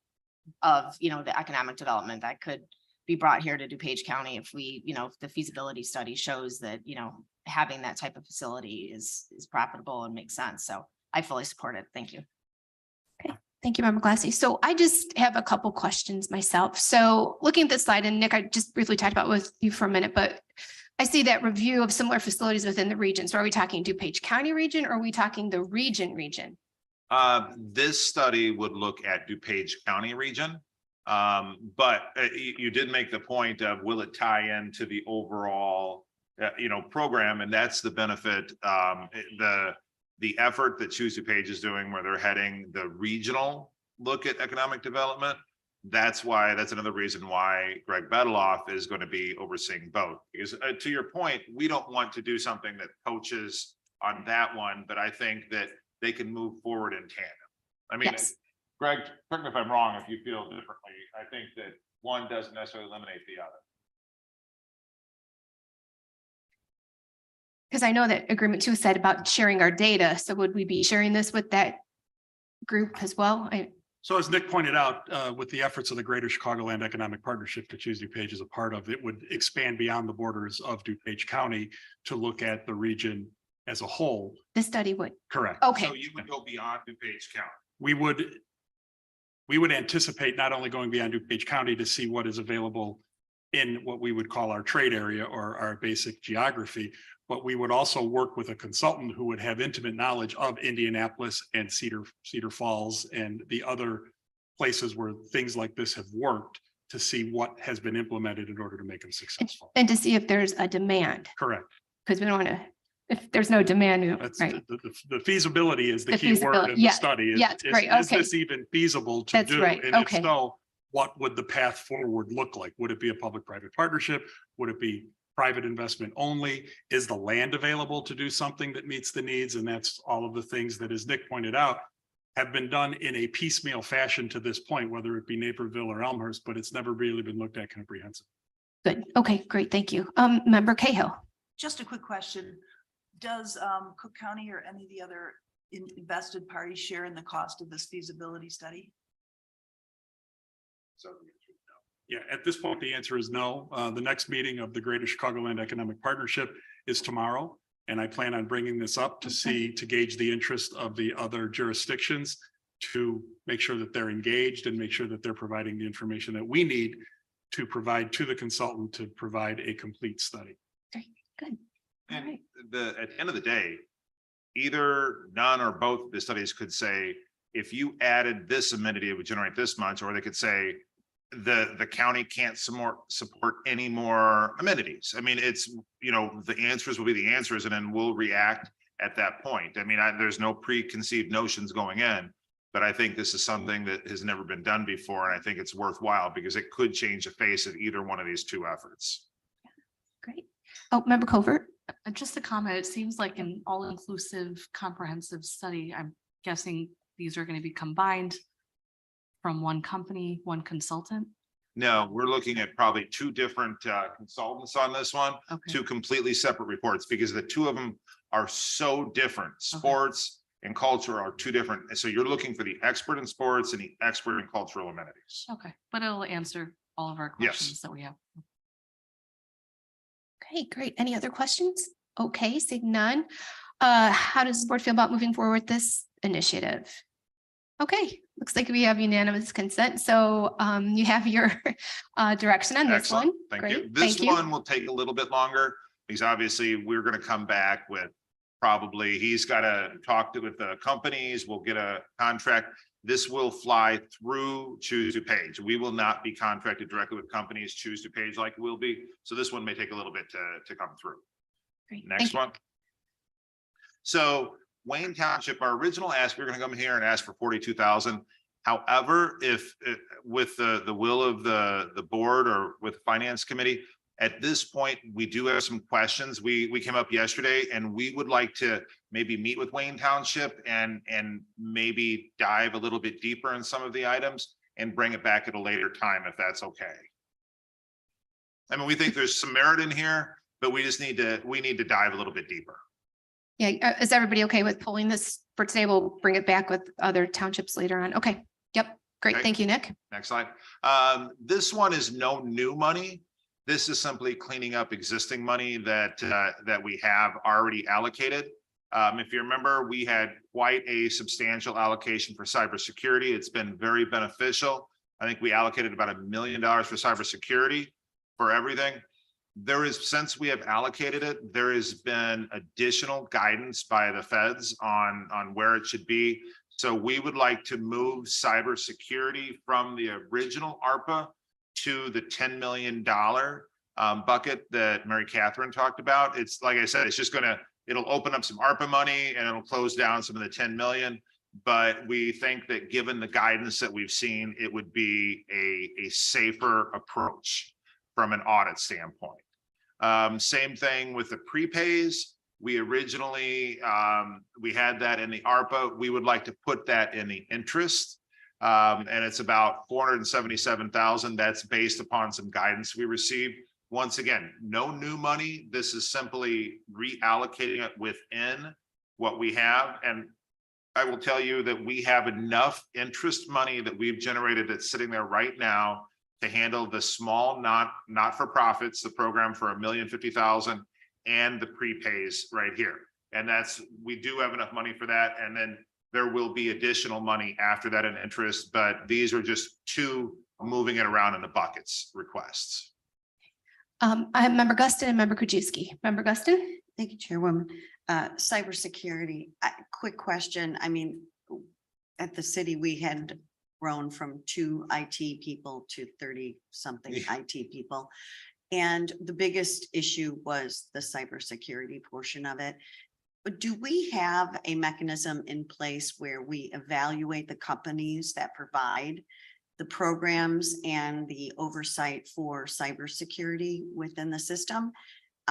of, the economic development that could be brought here to DuPage County if we, if the feasibility study shows that, having that type of facility is profitable and makes sense. So I fully support it. Thank you. Okay. Thank you, Member Glassy. So I just have a couple questions myself. So looking at this slide, and Nick, I just briefly talked about with you for a minute, but I see that review of similar facilities within the region. So are we talking DuPage County region, or are we talking the region? This study would look at DuPage County region. But you did make the point of, will it tie into the overall, program? And that's the benefit, the effort that Choose DuPage is doing, where they're heading the regional look at economic development. That's another reason why Greg Bedeloff is going to be overseeing both, because to your point, we don't want to do something that coaches on that one, but I think that they can move forward in tandem. I mean, Greg, correct me if I'm wrong, if you feel differently. I think that one doesn't necessarily eliminate the other. Because I know that agreement 2 said about sharing our data. So would we be sharing this with that group as well? So as Nick pointed out, with the efforts of the Greater Chicagoland Economic Partnership that Choose DuPage is a part of, it would expand beyond the borders of DuPage County to look at the region as a whole. The study would. Correct. Okay. So you would go beyond DuPage County. We would anticipate not only going beyond DuPage County to see what is available in what we would call our trade area or our basic geography, but we would also work with a consultant who would have intimate knowledge of Indianapolis and Cedar Falls and the other places where things like this have worked to see what has been implemented in order to make them successful. And to see if there's a demand, Correct. because we don't want to, if there's no demand, That's right? the feasibility is the The key word feasibility, in the yeah, study. yeah, great, Is okay. this even feasible to That's do? right, And if okay. so, what would the path forward look like? Would it be a public-private partnership? Would it be private investment only? Is the land available to do something that meets the needs? And that's all of the things that, as Nick pointed out, have been done in a piecemeal fashion to this point, whether it be Naperville or Elmhurst, but it's never really been looked at comprehensively. Good. Okay, great. Thank you. Member Cahill. Just a quick question. Does Cook County or any of the other invested parties share in the cost of this feasibility study? So yeah, at this point, the answer is no. The next meeting of the Greater Chicagoland Economic Partnership is tomorrow. And I plan on bringing this up to gauge the interest of the other jurisdictions, to make sure that they're engaged and make sure that they're providing the information that we need to provide to the consultant to provide a complete study. Okay, good. All And right. at the end of the day, either none or both of the studies could say, if you added this amenity, it would generate this much, or they could say, the county can't support any more amenities. I mean, it's, you know, the answers will be the answers, and then we'll react at that point. I mean, there's no preconceived notions going in, but I think this is something that has never been done before. And I think it's worthwhile because it could change the face of either one of these two efforts. Great. Oh, Member Covert. Just a comment, it seems like an all-inclusive comprehensive study. I'm guessing these are going to be combined from one company, one consultant. No, we're looking at probably two different consultants on this one, Okay. two completely separate reports, because the two of them are so different. Sports and culture are two different. And so you're looking for the expert in sports and the expert in cultural amenities. Okay, but it'll answer all of our Yes. questions that we have. Okay, great. Any other questions? Okay, seeing none. How does the board feel about moving forward with this initiative? Okay, looks like we have unanimous consent. So you have your direction on this Excellent. one. Thank Great. you. This Thank you. one will take a little bit longer because obviously we're going to come back with probably, he's got to talk with the companies. We'll get a contract. This will fly through Choose DuPage. We will not be contracted directly with companies. Choose DuPage like it will be. So this one may take a little bit to come through. Great. Next Thank you. one. So Wayne Township, our original ask, we we're going to come here and ask for 42,000. However, if with the will of the board or with finance committee, at this point, we do have some questions. We came up yesterday and we would like to maybe meet with Wayne Township and maybe dive a little bit deeper in some of the items and bring it back at a later time, if that's okay. I mean, we think there's some merit in here, but we just need to dive a little bit deeper. Yeah, is everybody okay with pulling this for today? We'll bring it back with other townships later on. Okay, yep, great. Okay. Thank you, Nick. Next slide. This one is no new money. This is simply cleaning up existing money that we have already allocated. If you remember, we had quite a substantial allocation for cybersecurity. It's been very beneficial. I think we allocated about $1 million for cybersecurity for everything. Since we have allocated it, there has been additional guidance by the feds on where it should be. So we would like to move cybersecurity from the original ARPA to the $10 million bucket that Mary Catherine talked about. It's like I said, it's just it'll open up some ARPA money and it'll close down some of the 10 million. But we think that given the guidance that we've seen, it would be a safer approach from an audit standpoint. Same thing with the prepays. We originally, we had that in the ARPA. We would like to put that in the interest. And it's about 477,000. That's based upon some guidance we received. Once again, no new money. This is simply reallocating it within what we have. And I will tell you that we have enough interest money that we've generated that's sitting there right now to handle the small not-for-profits, the program for $1,050,000 and the prepays right here. And we do have enough money for that. And then there will be additional money after that in interest, but these are just two moving it around in the buckets requests. I have Member Guston and Member Krajewski. Member Guston, Thank you, Chairwoman. Cybersecurity, quick question. I mean, at the city, we had grown from 2 IT people to 30 something IT people. And the biggest issue was the cybersecurity portion of it. But do we have a mechanism in place where we evaluate the companies that provide the programs and the oversight for cybersecurity within the system?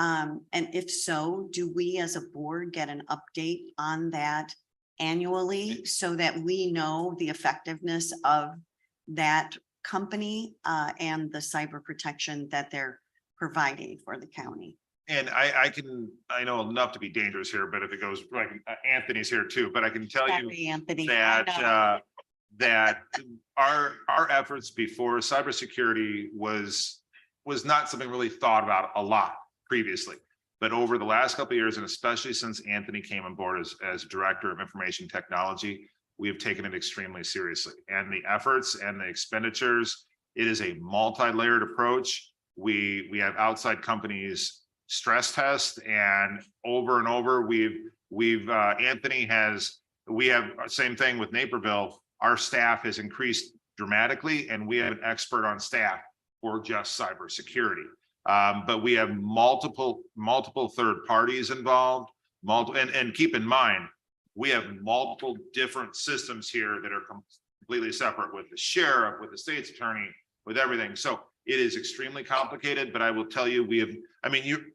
And if so, do we as a board get an update on that annually so that we know the effectiveness of that company and the cyber protection that they're providing for the county? And I know enough to be dangerous here, but if it goes like Anthony's here too, but I can tell you Sorry, Anthony. that that our efforts before cybersecurity was not something really thought about a lot previously. But over the last couple of years, and especially since Anthony came on board as Director of Information Technology, we have taken it extremely seriously. And the efforts and the expenditures, it is a multi-layered approach. We have outside companies stress test, and over Anthony we have same thing with Naperville. Our staff has increased dramatically, and we have an expert on staff for just cybersecurity. But we have multiple third parties involved, and keep in mind, we have multiple different systems here that are completely separate, with the sheriff, with the state's attorney, with everything. So it is extremely complicated, but I will tell you,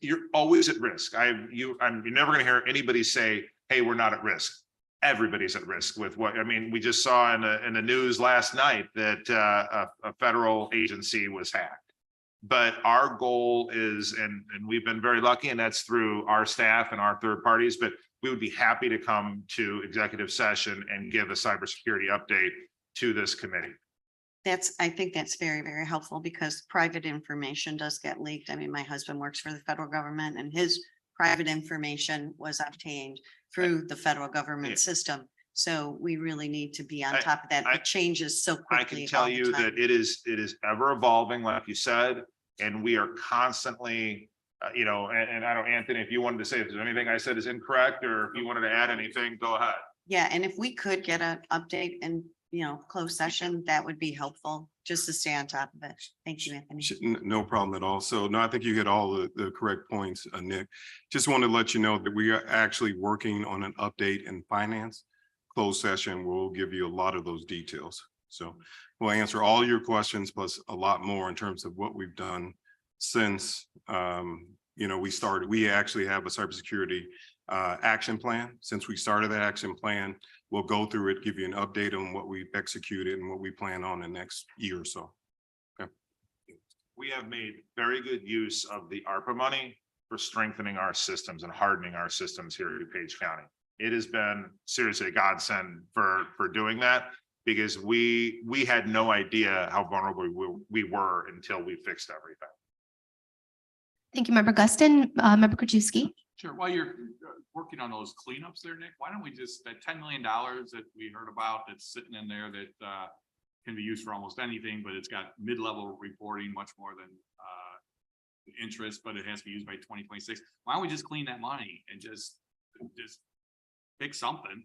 you're always at risk. You're never going to hear anybody say, hey, we're not at risk. Everybody's at risk with we just saw in the news last night that a federal agency was hacked. But our goal is, and we've been very lucky, and that's through our staff and our third parties, but we would be happy to come to executive session and give a cybersecurity update to this committee. I think that's very, very helpful because private information does get leaked. I mean, my husband works for the federal government and his private information was obtained through the federal government system. So we really need to be on top of that. It changes so quickly. I can tell you that it is ever evolving, like you said, and we are constantly, and I don't, Anthony, if you wanted to say if there's anything I said is incorrect, or if you wanted to add anything, go ahead. Yeah, and if we could get an update and closed session, that would be helpful just to stay on top of it. Thank you, Anthony. No problem at all. So no, I think you hit all the correct points, Nick. Just wanted to let you know that we are actually working on an update in finance. Closed session will give you a lot of those details. So we'll answer all your questions plus a lot more in terms of what we've done since we started. We actually have a cybersecurity action plan. Since we started the action plan, we'll go through it, give you an update on what we've executed and what we plan on the next year or so. Okay. We have made very good use of the ARPA money for strengthening our systems and hardening our systems here at DuPage County. It has been seriously a godsend for doing that, because we had no idea how vulnerable we were until we fixed everything. Thank you, Member Guston. Member Krajewski. Sure. While you're working on those cleanups there, Nick, why don't we just, that $10 million that we heard about that's sitting in there that can be used for almost anything, but it's got mid-level reporting much more than interest, but it has to be used by 2026. Why don't we just clean that money and just pick something,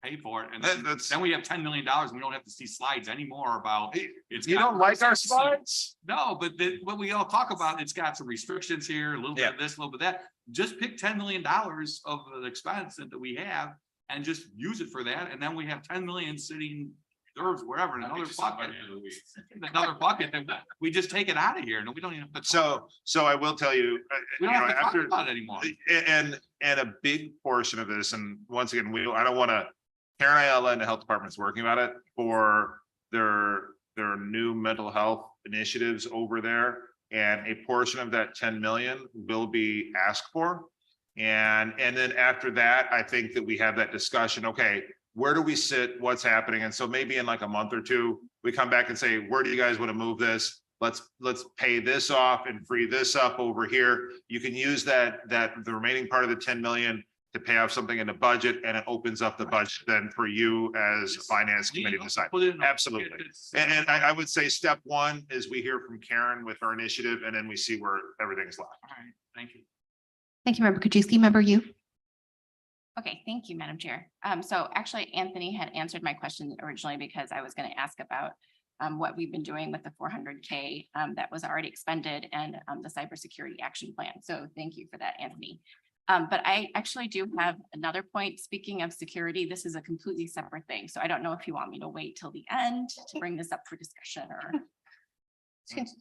pay for it, and then we have $10 million and we don't have to see slides anymore about it's. You don't like our slides? No, but what we all talk about, it's got some restrictions here, a little bit of this, a little bit of that. Just pick $10 million of the expense that we have and just use it for that, and then we have 10 million sitting reserves wherever in another bucket, and we just take it out of here, and we don't even have to. So I will tell you, we don't have to talk about it anymore. And a big portion of this, and once again, I don't want to. Karen Ayala and the health department's working about it for their new mental health initiatives over there. And a portion of that 10 million will be asked for. And then after that, I think that we have that discussion. Okay, where do we sit? What's happening? And so maybe in like a month or two, we come back and say, where do you guys want to move this? Let's pay this off and free this up over here. You can use the remaining part of the 10 million to pay off something in the budget, and it opens up the budget then for you as a finance committee to decide. Absolutely. And I would say step one is we hear from Karen with her initiative, and then we see where everything's left. All right, thank you. Thank you, Member Kajewski. Member you. Okay, thank you, Madam Chair. So actually Anthony had answered my question originally because I was going to ask about what we've been doing with the 400K that was already expended and the cybersecurity action plan. So thank you for that, Anthony. But I actually do have another point. Speaking of security, this is a completely separate thing. So I don't know if you want me to wait till the end to bring this up for discussion or.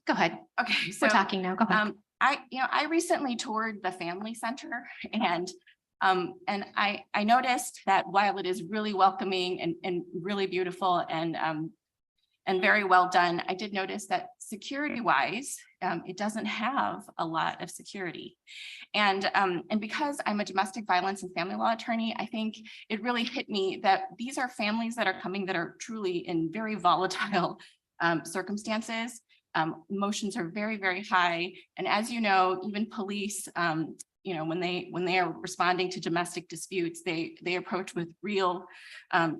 Go ahead. Okay, so We're talking now. Go ahead. I recently toured the family center and I noticed that while it is really welcoming and really beautiful and very well done, I did notice that security wise, it doesn't have a lot of security. And because I'm a domestic violence and family law attorney, I think it really hit me that these are families that are coming that are truly in very volatile circumstances. Emotions are very, very high. And as you know, even police, when they are responding to domestic disputes, they approach with real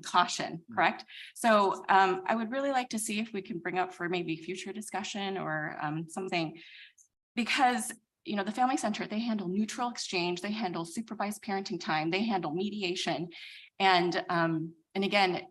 caution, correct? So I would really like to see if we can bring up for maybe future discussion or something, because the family center, they handle neutral exchange, they handle supervised parenting time, they handle mediation, and again,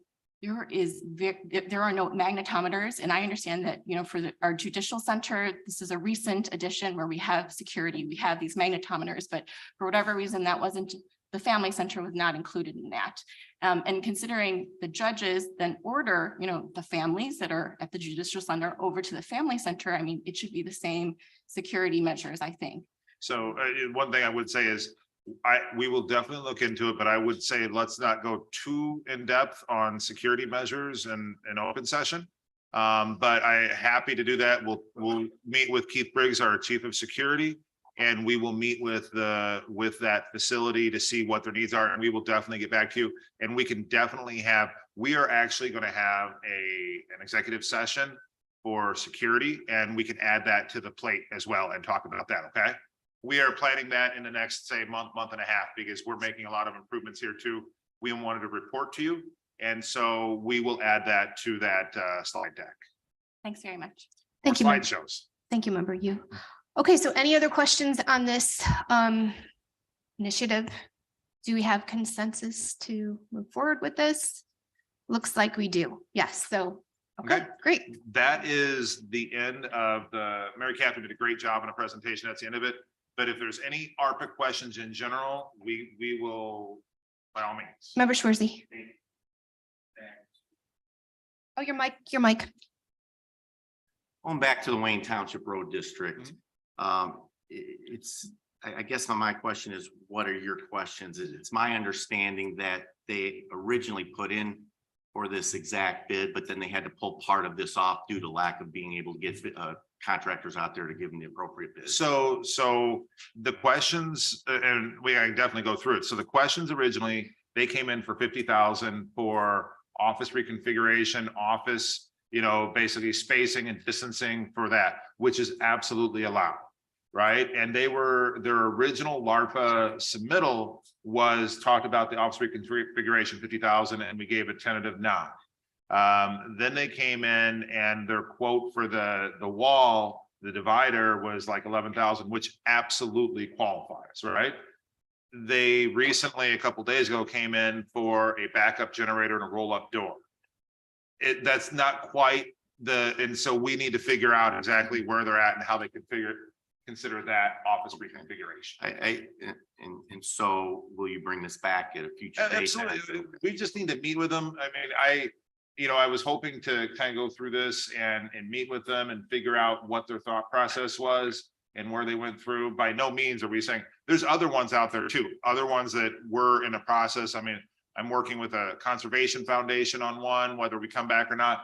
there are no magnetometers, and I understand that, for our judicial center, this is a recent addition where we have security, we have these magnetometers, but for whatever reason, the family center was not included in that. And considering the judges then order, the families that are at the judicial center over to the family center, I mean, it should be the same security measures, I think. So one thing I would say is, we will definitely look into it, but I would say let's not go too in depth on security measures and open session. But I'm happy to do that. We'll meet with Keith Briggs, our Chief of Security, and we will meet with that facility to see what their needs are, and we will definitely get back to you. And we can definitely we are actually going to have an executive session for security, and we can add that to the plate as well and talk about that. Okay. We are planning that in the next, say, month and a half, because we're making a lot of improvements here too. We wanted to report to you. And so we will add that to that slide deck. Thanks very much. Thank you. Slideshows. Thank you, Member you. Okay, so any other questions on this initiative? Do we have consensus to move forward with this? Looks like we do. Yes, so, okay, great. That is the end of Mary Catherine did a great job on a presentation. That's the end of it. But if there's any ARPA questions in general, we will, by all means. Member Schwerzy. Oh, your mic. Going back to the Wayne Township Road District, I guess my question is, what are your questions? It's my understanding that they originally put in for this exact bid, but then they had to pull part of this off due to lack of being able to get contractors out there to give them the appropriate bid. So the questions, and I can definitely go through it. So the questions originally, they came in for 50,000 for office reconfiguration, office, basically spacing and distancing for that, which is absolutely allowed, right? And their original LARPA submittal was talked about the office reconfiguration 50,000, and we gave a tentative nod. Then they came in and their quote for the wall, the divider, was like 11,000, which absolutely qualifies, right? They recently, a couple days ago, came in for a backup generator and a roll-up door. That's not quite and so we need to figure out exactly where they're at and how they consider that office reconfiguration. And so will you bring this back at a future date? Absolutely. We just need to meet with them. I mean, I was hoping to kind of go through this and meet with them and figure out what their thought process was and where they went through. By no means are we saying there's other ones out there too, other ones that were in a process. I mean, I'm working with a conservation foundation on one, whether we come back or not,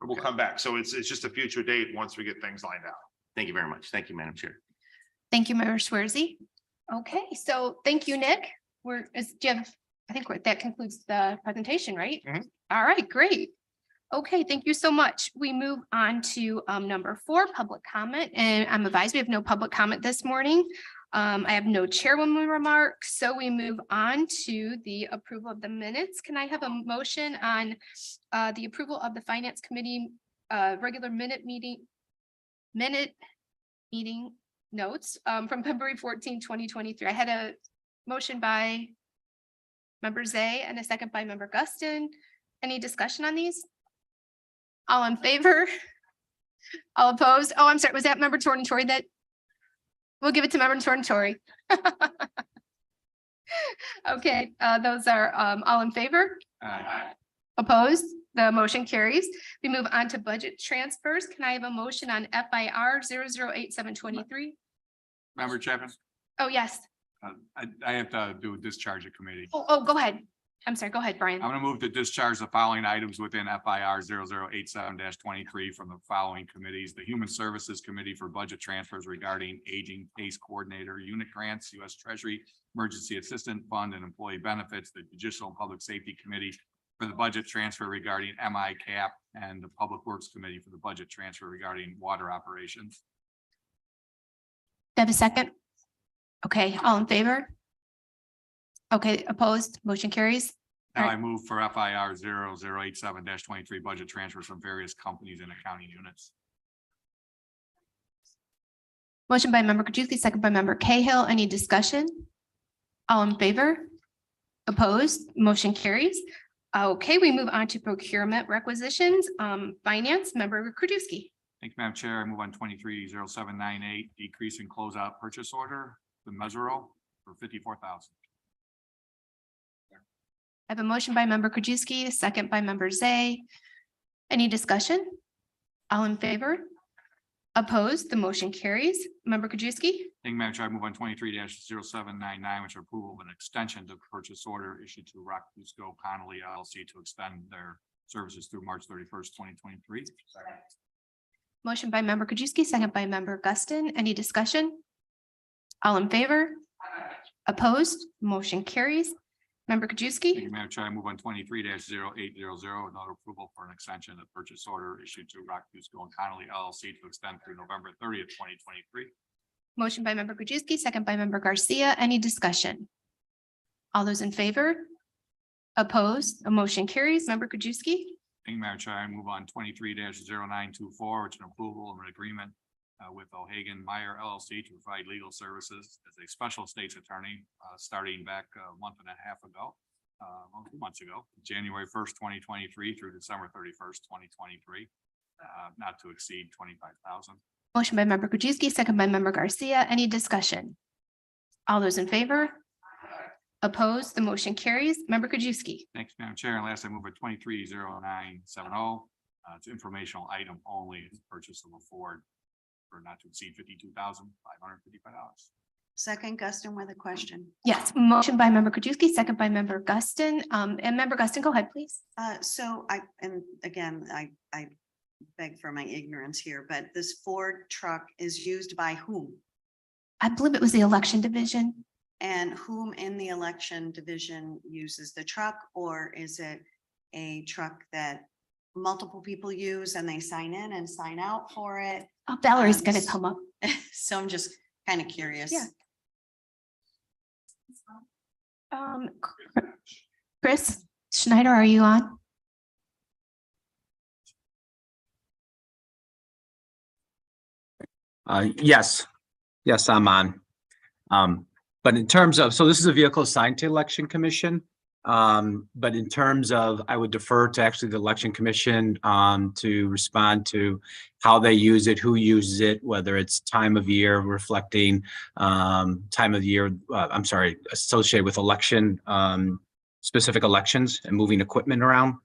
we'll come back. So it's just a future date once we get things lined out. Thank you very much. Thank you, Madam Chair. Thank you, Member Schwerzy. Okay, so thank you, Nick. I think that concludes the presentation, right? All right, great. Okay, thank you so much. We move on to number 4, public comment, and I'm advised we have no public comment this morning. I have no chairwoman remarks, so we move on to the approval of the minutes. Can I have a motion on the approval of the Finance Committee regular minute meeting notes from February 14, 2023. I had a motion by member Zay and a second by member Guston. Any discussion on these? All in favor? All opposed? Oh, I'm sorry. Was that member Tornatori that? We'll give it to member Tornatori. Okay, those are all in favor? Opposed? The motion carries. We move on to budget transfers. Can I have a motion on FIR 008723? Member Chapman, Oh, yes. I have to do a discharge of committee. Oh, go ahead. I'm sorry. Go ahead, Brian. I'm gonna move to discharge the following items within FIR 0087-23 from the following committees: the Human Services Committee for budget transfers regarding aging case coordinator, unit grants, U.S. Treasury, Emergency Assistant Fund, and employee benefits, the Judicial and Public Safety Committee for the budget transfer regarding MI cap, and the Public Works Committee for the budget transfer regarding water operations. Do I have a second? Okay, all in favor? Okay, opposed, motion carries. Now I move for FIR 0087-23 budget transfers from various companies and accounting units. Motion by member Kajewski, second by member Cahill. Any discussion? All in favor? Opposed, motion carries. Okay, we move on to procurement requisitions. Finance, member Kajewski. Thank you, Madam Chair. I move on 230798, decrease in closeout purchase order, the Mesero for 54,000. I have a motion by member Krajewski, a second by member Zay. Any discussion? All in favor? Opposed? The motion carries. Member Krajewski? Thank you, Madam Chair. I move on 23-0799, which are approval of an extension to purchase order issued to Rock Fusco Connolly LLC to extend their services through March 31st, 2023. Motion by member Krajewski, second by member Guston. Any discussion? All in favor? Opposed? Motion carries. Member Thank you, Kajewski? Madam Chair. I move on 23-0800, another approval for an extension of purchase order issued to Rock Fusco and Connolly LLC to extend through November 30th, 2023. Motion by member Kajewski, second by member Garcia. Any discussion? All those in favor? Opposed? A motion carries. Member Kajewski? Thank you, Madam Chair. I move on 23-0924, which is an approval of an agreement with O'Hagan Meyer LLC to provide legal services as a special state's attorney, starting back a month and a half ago, 2 months ago, January 1st, 2023 through December 31st, 2023, not to exceed 25,000. Motion by member Kajewski, second by member Garcia. Any discussion? All those in favor? Opposed? The motion carries. Member Kajewski? Thanks, Madam Chair. And last, I move at 230970. It's informational item only, it's purchase of a Ford for not to exceed $52,555. Second, Guston with a question. Yes, motion by member Kajewski, second by member Guston. And member Guston, go ahead, please. And again, I beg for my ignorance here, but this Ford truck is used by whom? I believe it was the election division. And whom in the election division uses the truck, or is it a truck that multiple people use and they sign in and sign out for it? Oh, Valerie's gonna come up. So I'm just kind of curious. Yeah. Chris Schneider, are you on? Yes, I'm on. But in terms of, so this is a vehicle assigned to Election Commission. But in terms of, I would defer to actually the Election Commission to respond to how they use it, who uses it, whether it's time of year reflecting time of year, associated with election, specific elections and moving equipment around.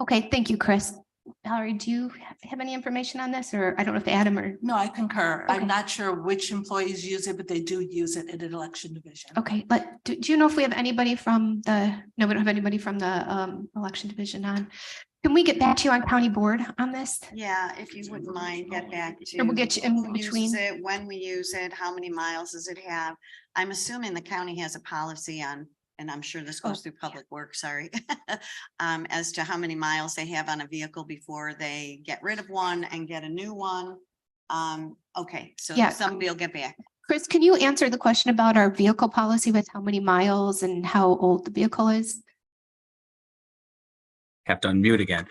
Okay, thank you, Chris. Valerie, do you have any information on this, or I don't know if Adam or? No, I concur. Okay. I'm not sure which employees use it, but they do use it in an election division. Okay, but do you know if we have anybody from the, no, we don't have anybody from the election division on. Can we get back to you on county board on this? Yeah, if you wouldn't mind, get back to. And we'll get you in who uses between. it, when we use it, how many miles does it have? I'm assuming the county has a policy on, and I'm sure this goes through Public Works, sorry. As to how many miles they have on a vehicle before they get rid of one and get a new one. Okay, so Yeah. somebody will get back. Chris, can you answer the question about our vehicle policy with how many miles and how old the vehicle is? have to unmute again.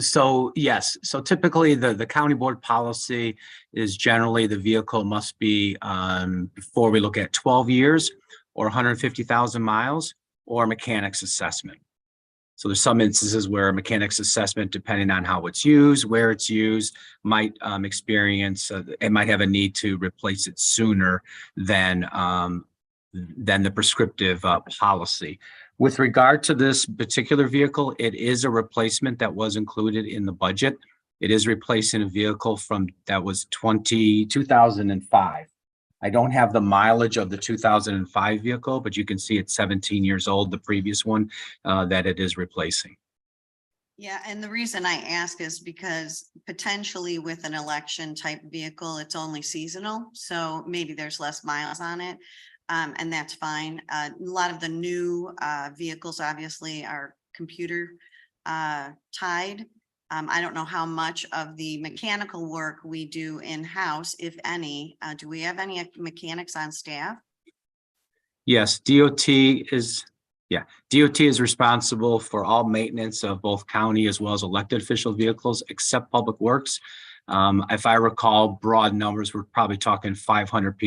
So yes, so typically the county board policy is generally the vehicle must be, before we look at 12 years or 150,000 miles or mechanics assessment. So there's some instances where a mechanics assessment, depending on how it's used, where it's used, might experience, it might have a need to replace it sooner than the prescriptive policy. With regard to this particular vehicle, it is a replacement that was included in the budget. It is replacing a vehicle that was 2005. I don't have the mileage of the 2005 vehicle, but you can see it's 17 years old, the previous one that it is replacing. Yeah, and the reason I ask is because potentially with an election type vehicle, it's only seasonal. So maybe there's less miles on it. And that's fine. A lot of the new vehicles obviously are computer tied. I don't know how much of the mechanical work we do in-house, if any. Do we have any mechanics on staff? Yes, DOT is responsible for all maintenance of both county as well as elected official vehicles, except public works. If I recall broad numbers, we're probably talking 400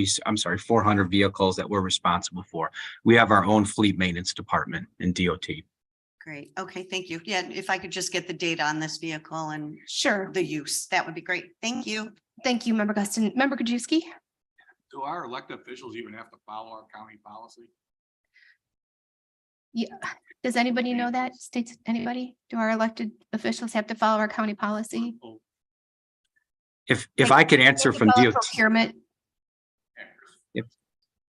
vehicles that we're responsible for. We have our own fleet maintenance department in DOT. Great. Okay, thank you. Yeah, if I could just get the data on this vehicle and Sure. the use, that would be great. Thank you. Thank you, Member Guston. Member Krajewski? Do our elected officials even have to follow our county policy? Yeah. Does anybody know that? States, anybody? Do our elected officials have to follow our county policy? If I could answer from DOT. Procurement. If-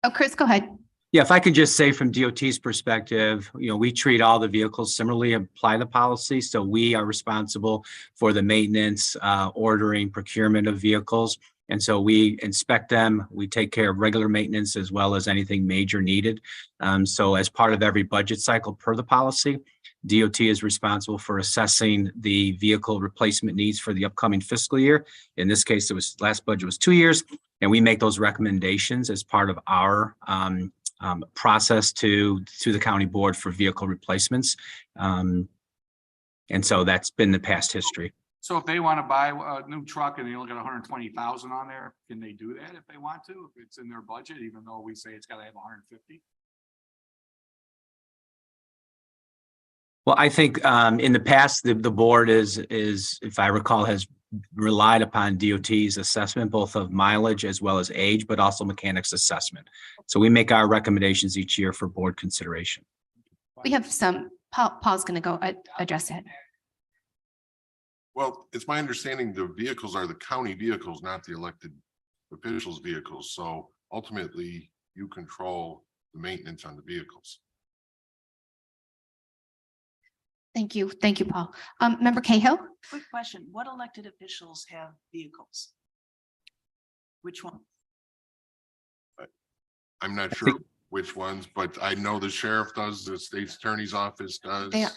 Oh, Chris, go ahead. Yeah, if I could just say from DOT's perspective, we treat all the vehicles similarly, apply the policy. So we are responsible for the maintenance, ordering, procurement of vehicles. And so we inspect them. We take care of regular maintenance as well as anything major needed. So as part of every budget cycle per the policy, DOT is responsible for assessing the vehicle replacement needs for the upcoming fiscal year. In this case, last budget was 2 years, and we make those recommendations as part of our process to the county board for vehicle replacements. And so that's been the past history. So if they want to buy a new truck and they only got 120,000 on there, can they do that if they want to? If it's in their budget, even though we say it's got to have 150? Well, I think in the past, the board is, if I recall, has relied upon DOT's assessment, both of mileage as well as age, but also mechanics assessment. So we make our recommendations each year for board consideration. We have some, Paul's going to go address that. Well, it's my understanding the vehicles are the county vehicles, not the elected officials' vehicles. So ultimately, you control the maintenance on the vehicles. Thank you. Thank you, Paul. Member Cahill? Quick question. What elected officials have vehicles? Which one? I'm not sure which ones, but I know the sheriff does, the state's attorney's office does. Yeah.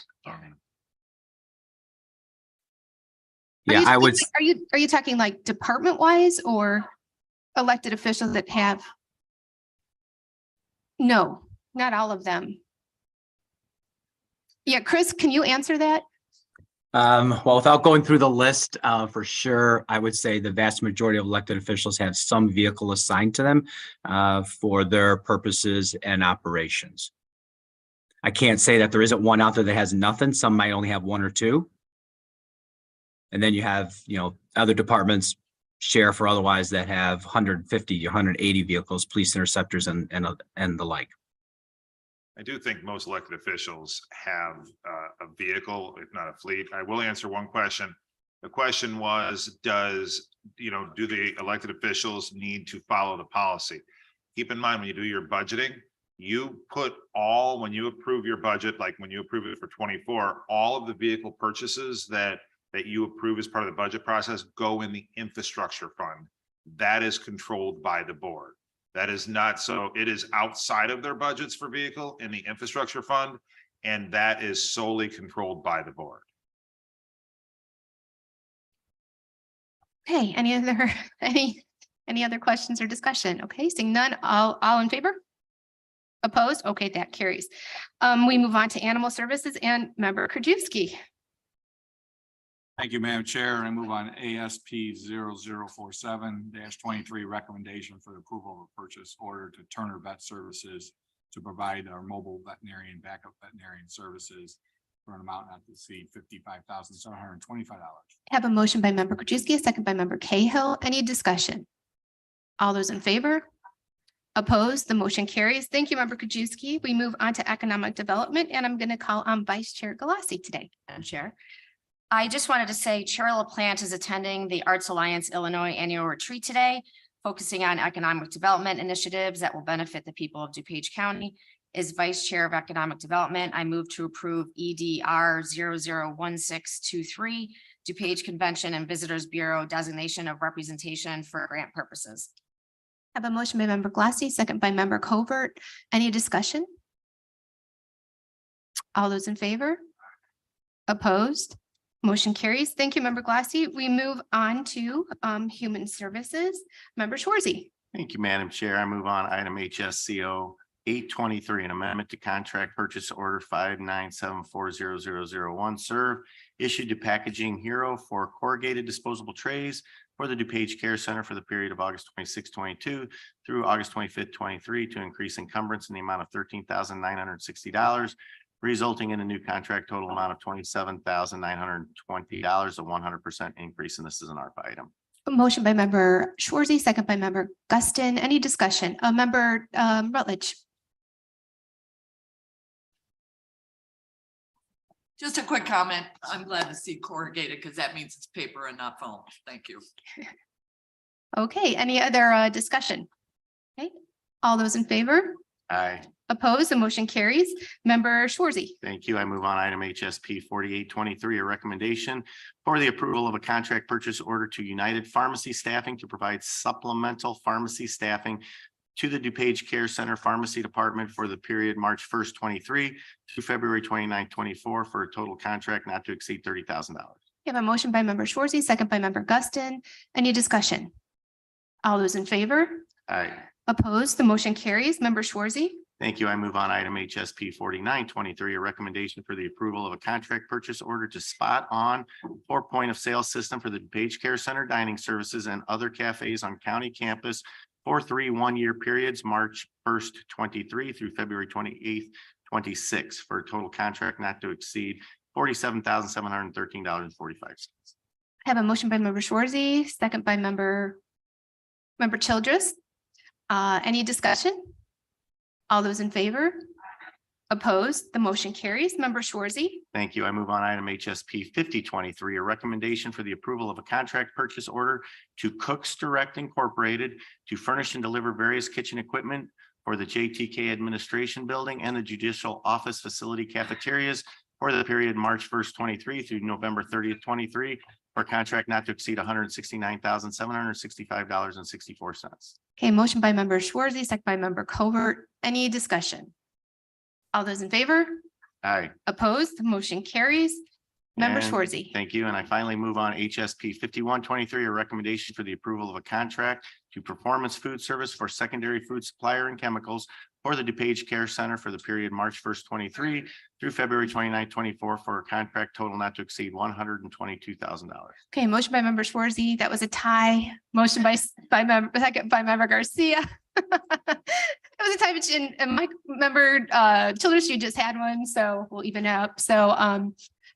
Yeah, I would. Are you talking like department wise or elected officials that have? No, not all of them. Yeah, Chris, can you answer that? Well, without going through the list, for sure, I would say the vast majority of elected officials have some vehicle assigned to them for their purposes and operations. I can't say that there isn't one out there that has nothing. Some might only have one or two. And then you have, other departments, sheriff or otherwise, that have 150, 180 vehicles, police interceptors and the like. I do think most elected officials have a vehicle, if not a fleet. I will answer one question. The question was, do the elected officials need to follow the policy? Keep in mind, when you do your budgeting, you put when you approve your budget, like when you approve it for 24, all of the vehicle purchases that you approve as part of the budget process go in the infrastructure fund. That is controlled by the board. That is not so. It is outside of their budgets for vehicle in the infrastructure fund, and that is solely controlled by the board. Okay, any other questions or discussion? Okay, seeing none, all in favor? Opposed? Okay, that carries. We move on to animal services and Member Krajewski. Thank you, Madam Chair. And I move on ASP 0047-23 recommendation for the approval of a purchase order to Turner Vet Services to provide our mobile veterinarian backup veterinarian services for an amount not to exceed $55,725. Have a motion by member Krajewski, a second by member Cahill. Any discussion? All those in favor? Opposed? The motion carries. Thank you, member Krajewski. We move on to economic development, and I'm going to call on Vice Chair Galassi today. Madam Chair. I just wanted to say Cheryl LaPlante is attending the Arts Alliance Illinois Annual Retreat today, focusing on economic development initiatives that will benefit the people of DuPage County. As Vice Chair of Economic Development, I move to approve EDR 001623, DuPage Convention and Visitors Bureau designation of representation for grant purposes. I have a motion by member Galassi, second by member Covert. Any discussion? All those in favor? Opposed? Motion carries. Thank you, member Galassi. We move on to Human Services. Member Schwarzy. Thank you, Madam Chair. I move on item HSCO 823, an amendment to contract purchase order 597400001 serve issued to Packaging Hero for corrugated disposable trays for the DuPage Care Center for the period of August 26, 22 through August 25th, 23 to increase encumbrance in the amount of $13,960, resulting in a new contract total amount of $27,920, a 100% increase. And this is an ARPA item. A motion by member Schwarzy, second by member Guston. Any discussion? Member Rutledge. Just a quick comment. I'm glad to see corrugated because that means it's paper and not foam. Thank you. Okay, any other discussion? Okay, all those in favor? Aye. Opposed? The motion carries. Member Schwarzy. Thank you. I move on item HSP 4823, a recommendation for the approval of a contract purchase order to United Pharmacy Staffing to provide supplemental pharmacy staffing to the DuPage Care Center Pharmacy Department for the period March 1st, 23 to February 29th, 24 for a total contract not to exceed $30,000. You have a motion by member Schwarzy, second by member Guston. Any discussion? All those in favor? Aye. Opposed? The motion carries. Member Schwarzy. Thank you. I move on item HSP 4923, a recommendation for the approval of a contract purchase order to Spot On for point of sale system for the DuPage Care Center dining services and other cafes on county campus for 3 1-year periods, March 1st, 23 through February 28th, 26 for a total contract not to exceed $47,713.45. I have a motion by member Schwarzy, second by member Childress. Any discussion? All those in favor? Opposed? The motion carries. Member Schwarzy. Thank you. I move on item HSP 5023, a recommendation for the approval of a contract purchase order to Cooks Direct Incorporated to furnish and deliver various kitchen equipment for the JTK Administration Building and the Judicial Office Facility cafeterias for the period March 1st, 23 through November 30th, 23 for a contract not to exceed $169,765.64. Okay, motion by member Schwarzy, second by member Covert. Any discussion? All those in favor? Aye. Opposed? The motion carries. Member And Schwarzy. Thank you. And I finally move on HSP 5123, a recommendation for the approval of a contract to Performance Food Service for secondary food supplier and chemicals for the DuPage Care Center for the period March 1st, 23 through February 29th, 24 for a contract total not to exceed $122,000. Okay, motion by member Schwarzy. That was a tie. Motion by second by member Garcia. It was a tie between my member Childress. You just had one, so we'll even up. So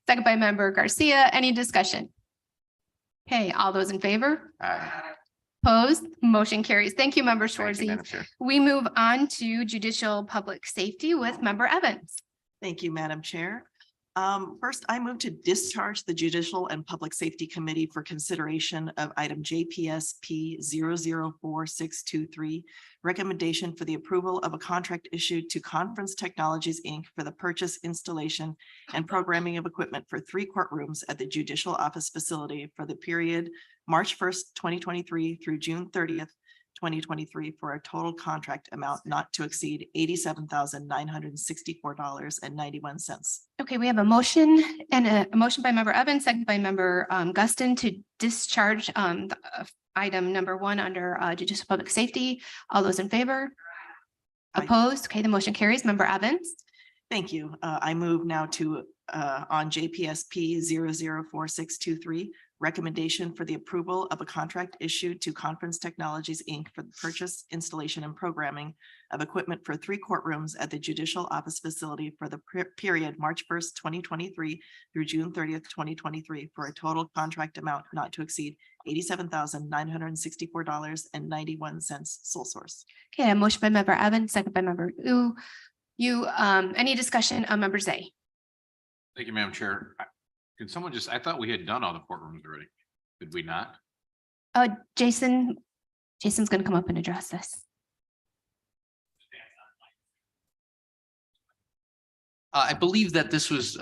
second by member Garcia. Any discussion? Okay, all those in favor? Aye. Opposed? Motion carries. Thank you, member Thank you, Schwarzy. Madam Chair. We move on to judicial public safety with member Evans. Thank you, Madam Chair. First, I move to discharge the Judicial and Public Safety Committee for consideration of item JPSP 004623, recommendation for the approval of a contract issued to Conference Technologies, Inc. for the purchase, installation, and programming of equipment for 3 courtrooms at the Judicial Office Facility for the period March 1st, 2023 through June 30th, 2023 for a total contract amount not to exceed $87,964.91. Okay, we have a motion and a motion by member Evans, second by member Guston to discharge item number 1 under judicial public safety. All those in favor? Aye. Opposed? Okay, the motion carries. Member Evans. Thank you. I move now to on JPSP 004623, recommendation for the approval of a contract issued to Conference Technologies, Inc. for the purchase, installation, and programming of equipment for 3 courtrooms at the Judicial Office Facility for the period March 1st, 2023 through June 30th, 2023, for a total contract amount not to exceed $87,964.91, sole source. Okay, a motion by member Evans, second by member any discussion on member Zay? Thank you, Madam Chair. Can someone just, I thought we had done all the courtrooms already. Did we not? Jason's gonna come up and address this. I believe that this was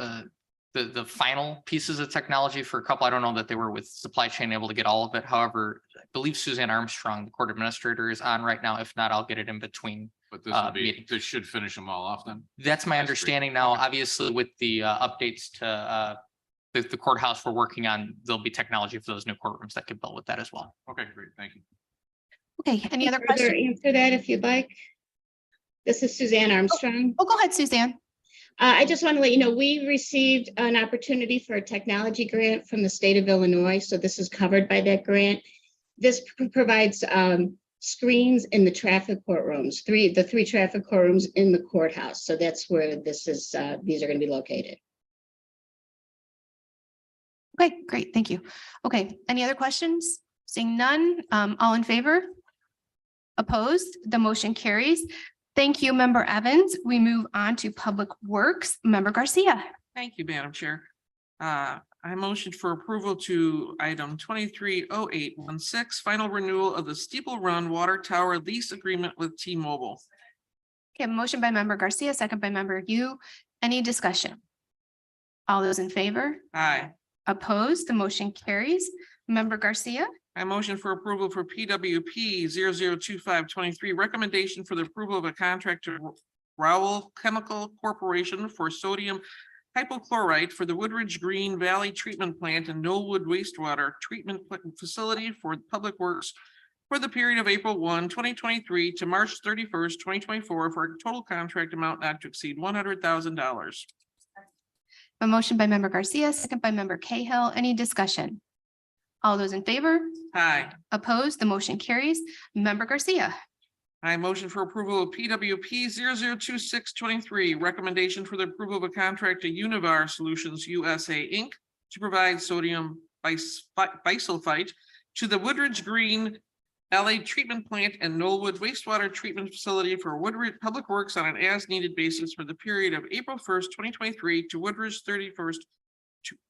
the final pieces of technology for a couple. I don't know that they were with supply chain able to get all of it. However, I believe Suzanne Armstrong, the court administrator, is on right now. If not, I'll get it in between. But this would be, meetings. this should finish them all off then? That's my understanding now. Obviously, with the updates to the courthouse we're working on, there'll be technology for those new courtrooms that could build with that as well. Okay, great. Thank you. Okay, any other Further questions? answer that if you'd like. This is Suzanne Armstrong. Oh, go ahead, Suzanne. I just want to let you know, we received an opportunity for a technology grant from the state of Illinois, so this is covered by that grant. This provides screens in the traffic courtrooms, the three traffic courtrooms in the courthouse. So that's where this is, these are going to be located. Okay, great, thank you. Okay, any other questions? Seeing none, all in favor? Opposed? The motion carries. Thank you, member Evans. We move on to Public Works, member Garcia. Thank you, Madam Chair. I motioned for approval to item 230816, final renewal of the Steeple Run Water Tower lease agreement with T-Mobile. Okay, a motion by member Garcia, second by member Yu. Any discussion? All those in favor? Aye. Opposed? The motion carries. Member Garcia. I motion for approval for PWP 002523, recommendation for the approval of a contract to Rowell Chemical Corporation for sodium hypochlorite for the Woodridge Green Valley Treatment Plant and Knollwood Wastewater Treatment Facility for Public Works for the period of April 1, 2023 to March 31st, 2024 for a total contract amount not to exceed $100,000. A motion by member Garcia, second by member Cahill. Any discussion? All those in favor? Aye. Opposed? The motion carries. Member Garcia. I motion for approval of PWP 002623, recommendation for the approval of a contract to Univar Solutions USA Inc. to provide sodium bisulfite to the Woodridge Green Valley Treatment Plant and Knollwood Wastewater Treatment Facility for Woodridge Public Works on an as-needed basis for the period of April 1st, 2023 to Woodridge 31st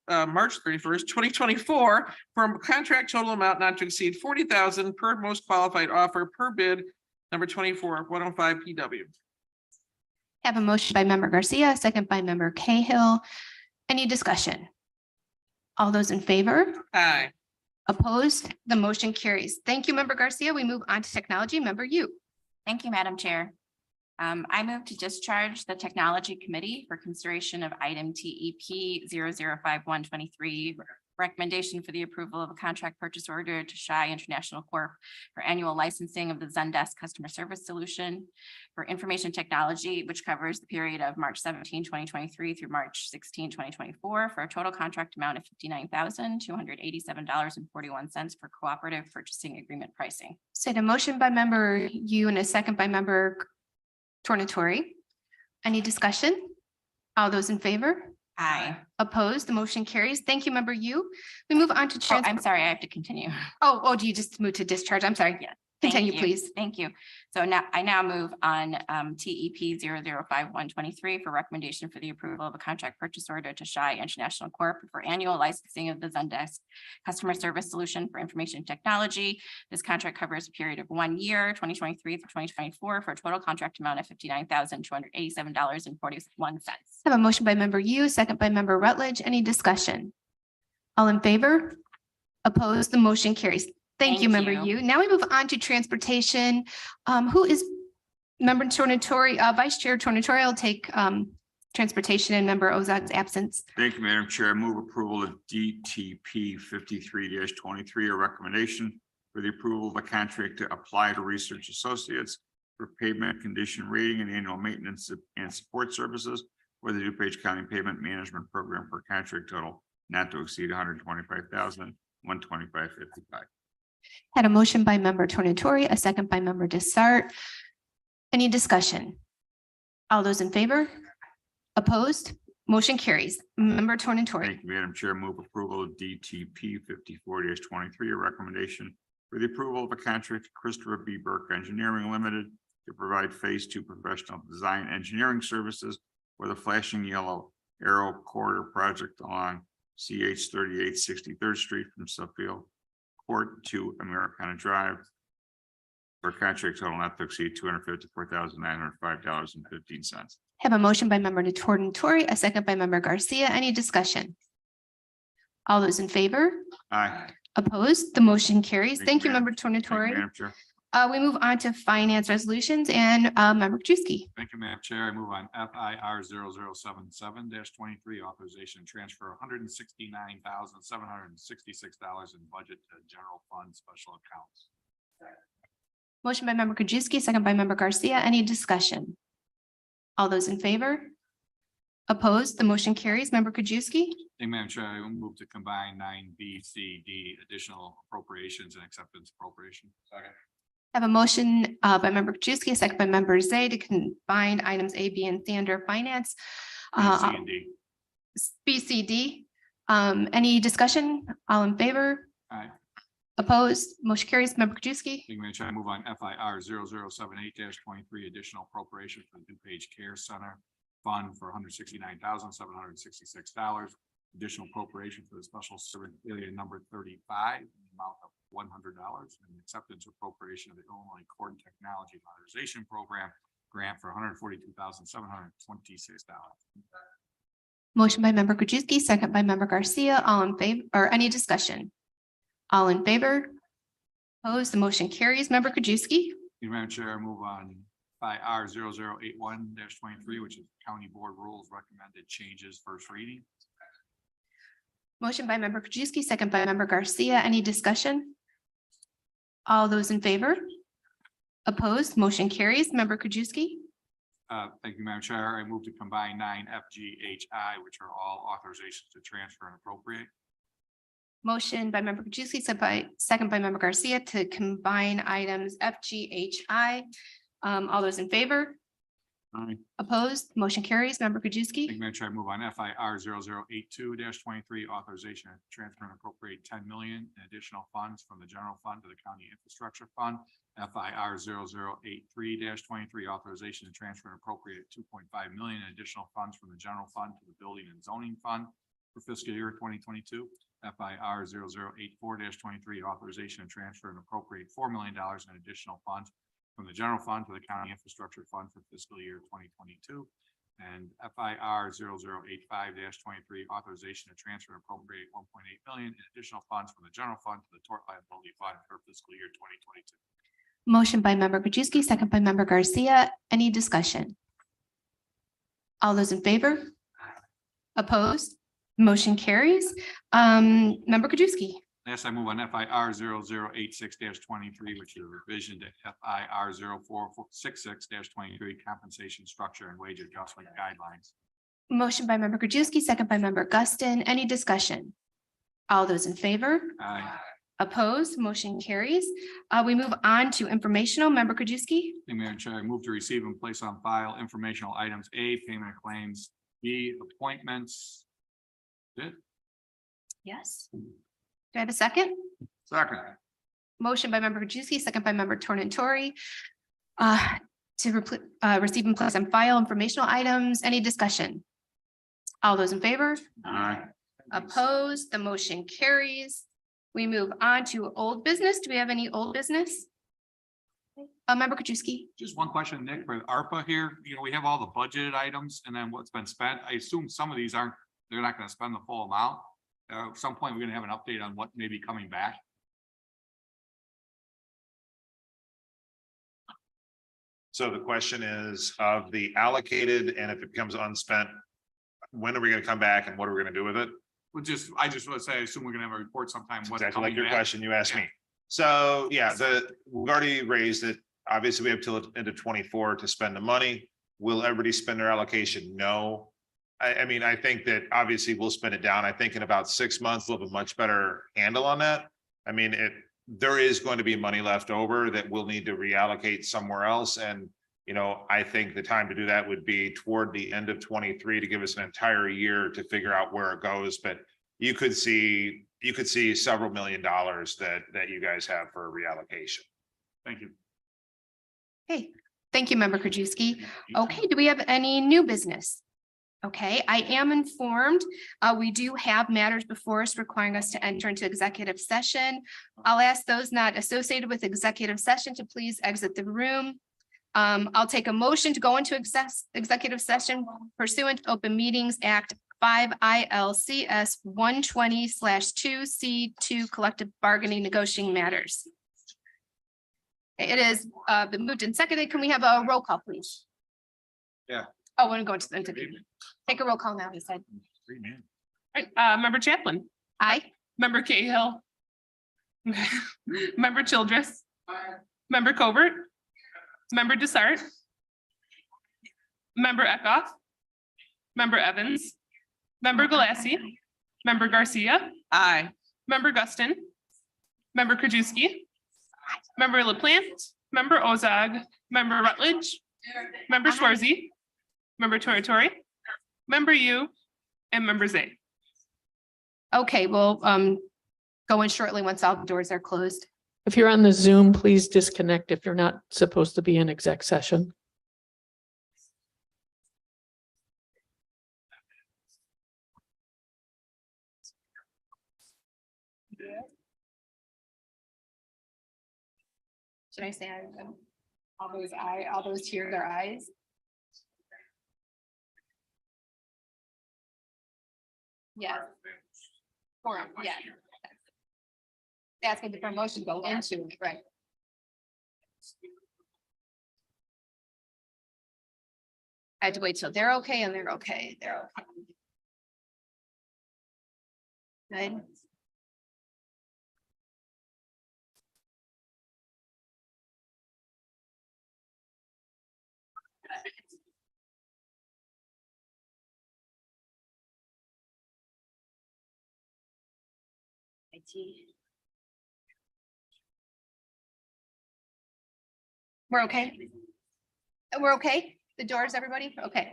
March 31st, 2024 for a contract total amount not to exceed $40,000 per most qualified offer per bid number 24105 PW. Have a motion by member Garcia, second by member Cahill. Any discussion? All those in favor? Aye. Opposed? The motion carries. Thank you, member Garcia. We move on to technology. Member Yu. Thank you, Madam Chair. I move to discharge the Technology Committee for consideration of item TEP 005123, recommendation for the approval of a contract purchase order to Shy International Corp. for annual licensing of the Zendesk customer service solution for information technology, which covers the period of March 17, 2023 through March 16, 2024 for a total contract amount of $59,287.41 for cooperative purchasing agreement pricing. So the motion by member Yu and a second by member Tornatori. Any discussion? All those in favor? Aye. Opposed? The motion carries. Thank you, member Yu. We move on to. Oh, I'm sorry, I have to continue. Oh, do you just move to discharge? I'm sorry. Yeah. Continue, Thank you. please. Thank you. So now I move on TEP 005123 for recommendation for the approval of a contract purchase order to Shy International Corp. for annual licensing of the Zendesk customer service solution for information technology. This contract covers a period of 1 year, 2023 through 2024 for a total contract amount of $59,287.41. I have a motion by member Yu, second by member Rutledge. Any discussion? All in favor? Opposed? The motion carries. Thank you, member Yu. Now we move on to transportation. Who is member Tornatori, Vice Chair Tornatori will take transportation in member Ozak's absence. Thank you, Madam Chair. I move approval of DTP 53-23, a recommendation for the approval of a contract to apply to Research Associates for pavement condition rating and annual maintenance and support services for the DuPage County Pavement Management Program for contract total not to exceed $125,125.55. Had a motion by member Tornatori, a second by member Desart. Any discussion? All those in favor? Opposed? Motion carries. Member Tornatori. Thank you, Madam Chair. Move approval of DTP 54-23, a recommendation for the approval of a contract to Christopher B. Burke Engineering Limited to provide Phase 2 professional design engineering services for the flashing yellow arrow corridor project along CH 38 63rd Street from Suffield Court to Americana Drive for a contract total not to exceed $254,905.15. Have a motion by member Tornatori, a second by member Garcia. Any discussion? All those in favor? Aye. Opposed? The motion carries. Thank you, member Thank you, Tornatori. Madam Chair. We move on to finance resolutions and member Krajewski. Thank you, Madam Chair. I move on FIR 0077-23, authorization to transfer $169,766 in budget to general fund special accounts. Motion by member Krajewski, second by member Garcia. Any discussion? All those in favor? Opposed? The motion carries. Member Krajewski. Thank you, Madam Chair. I will move to combine 9B, C, D, additional appropriations and acceptance appropriation. Second. Have a motion by member Krajewski, a second by member Zay to combine items A, B, and C under finance. C and D. B, C, D. Any discussion? All in favor? Aye. Opposed? Motion carries. Member Krajewski. Thank you, Madam Chair. I move on FIR 0078-23, additional appropriation for the DuPage Care Center Fund for $169,766. Additional appropriation for the special service area number 35, in the amount of $100, and acceptance appropriation of the Illinois Court and Technology Modernization Program grant for $142,726. Motion by member Krajewski, second by member Garcia. All in favor, or any discussion? All in favor? Opposed? The motion carries. Member Krajewski. Thank you, Madam Chair. I move on FIR 0081-23, which is County Board Rules recommended changes, first reading. Motion by member Krajewski, second by member Garcia. Any discussion? All those in favor? Opposed? Motion carries. Member Krajewski. Thank you, Madam Chair. I move to combine 9FGHI, which are all authorizations to transfer and appropriate. Motion by member Krajewski, second by member Garcia to combine items F, G, H, I. All those in favor? Aye. Opposed? Motion carries. Member Krajewski. Thank you, Madam Chair. I move on FIR 0082-23, authorization to transfer and appropriate 10 million in additional funds from the general fund to the county infrastructure fund. FIR 0083-23, authorization to transfer and appropriate 2.5 million in additional funds from the general fund to the building and zoning fund for fiscal year 2022. FIR 0084-23, authorization to transfer and appropriate $4 million in additional funds from the general fund to the county infrastructure fund for fiscal year 2022. And FIR 0085-23, authorization to transfer and appropriate 1.8 million in additional funds from the general fund to the tort liability fund for fiscal year 2022. Motion by member Krajewski, second by member Garcia. Any discussion? All those in favor? Opposed? Motion carries. Member Krajewski. Last, I move on FIR 0086-23, which is a revision to FIR 0466-23, compensation structure and wage adjustment guidelines. Motion by member Krajewski, second by member Guston. Any discussion? All those in favor? Aye. Opposed? Motion carries. We move on to informational. Member Krajewski. Thank you, Madam Chair. I move to receive and place on file informational items: A, payment of claims; B, appointments. Good. Yes. Do I have a second? Second. Motion by member Krajewski, second by member Tornatori. To receive and place on file informational items. Any discussion? All those in favor? Aye. Opposed? The motion carries. We move on to old business. Do we have any old business? Member Krajewski. Just one question, Nick, for ARPA here. You know, we have all the budgeted items and then what's been spent. I assume some of these they're not going to spend the full amount. At some point, we're going to have an update on what may be coming back. So the question is of the allocated, and if it becomes unspent, when are we going to come back and what are we going to do with it? Well, I just want to say, I assume we're going to have a report sometime. What's Exactly like coming your back. question you asked me. So yeah, we've already raised it. Obviously, we have till into 24 to spend the money. Will everybody spend their allocation? No. I mean, I think that obviously we'll spin it down. I think in about 6 months, we'll have a much better handle on that. I mean, there is going to be money left over that we'll need to reallocate somewhere else. And, you know, I think the time to do that would be toward the end of 23 to give us an entire year to figure out where it goes. But you could see several $1 million that you guys have for reallocation. Thank you. Okay, thank you, Member Krajewski. Okay, do we have any new business? Okay, I am informed, we do have matters before us requiring us to enter into executive session. I'll ask those not associated with executive session to please exit the room. I'll take a motion to go into executive session pursuant to Open Meetings Act 5 ILCS 120/2C2 collective bargaining negotiating matters. It is been moved and seconded. Can we have a roll call, please? Yeah. Oh, we're going to go to the interview. Take a roll call now, he said. Member Chaplin. Aye. Member Cahill. Member Childress. Member Covert. Member Desart. Member Eckhoff. Member Evans. Member Galassi. Member Garcia. Aye. Member Guston. Member Krajewski. Member LaPlante. Member Ozog. Member Rutledge. Member Schwarzy. Member Torritori. Member Yu. And Member Zay. Okay, we'll go in shortly once all the doors are closed. If you're on the Zoom, please disconnect if you're not supposed to be in exec session. Should I say all those here, their eyes? Yeah. Forum, yeah. Asking the promotion go into, it, right? I had to wait till they're okay and they're okay, they're okay. Good. We're okay? We're okay? The doors, everybody? Okay.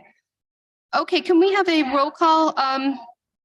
Okay, can we have a roll call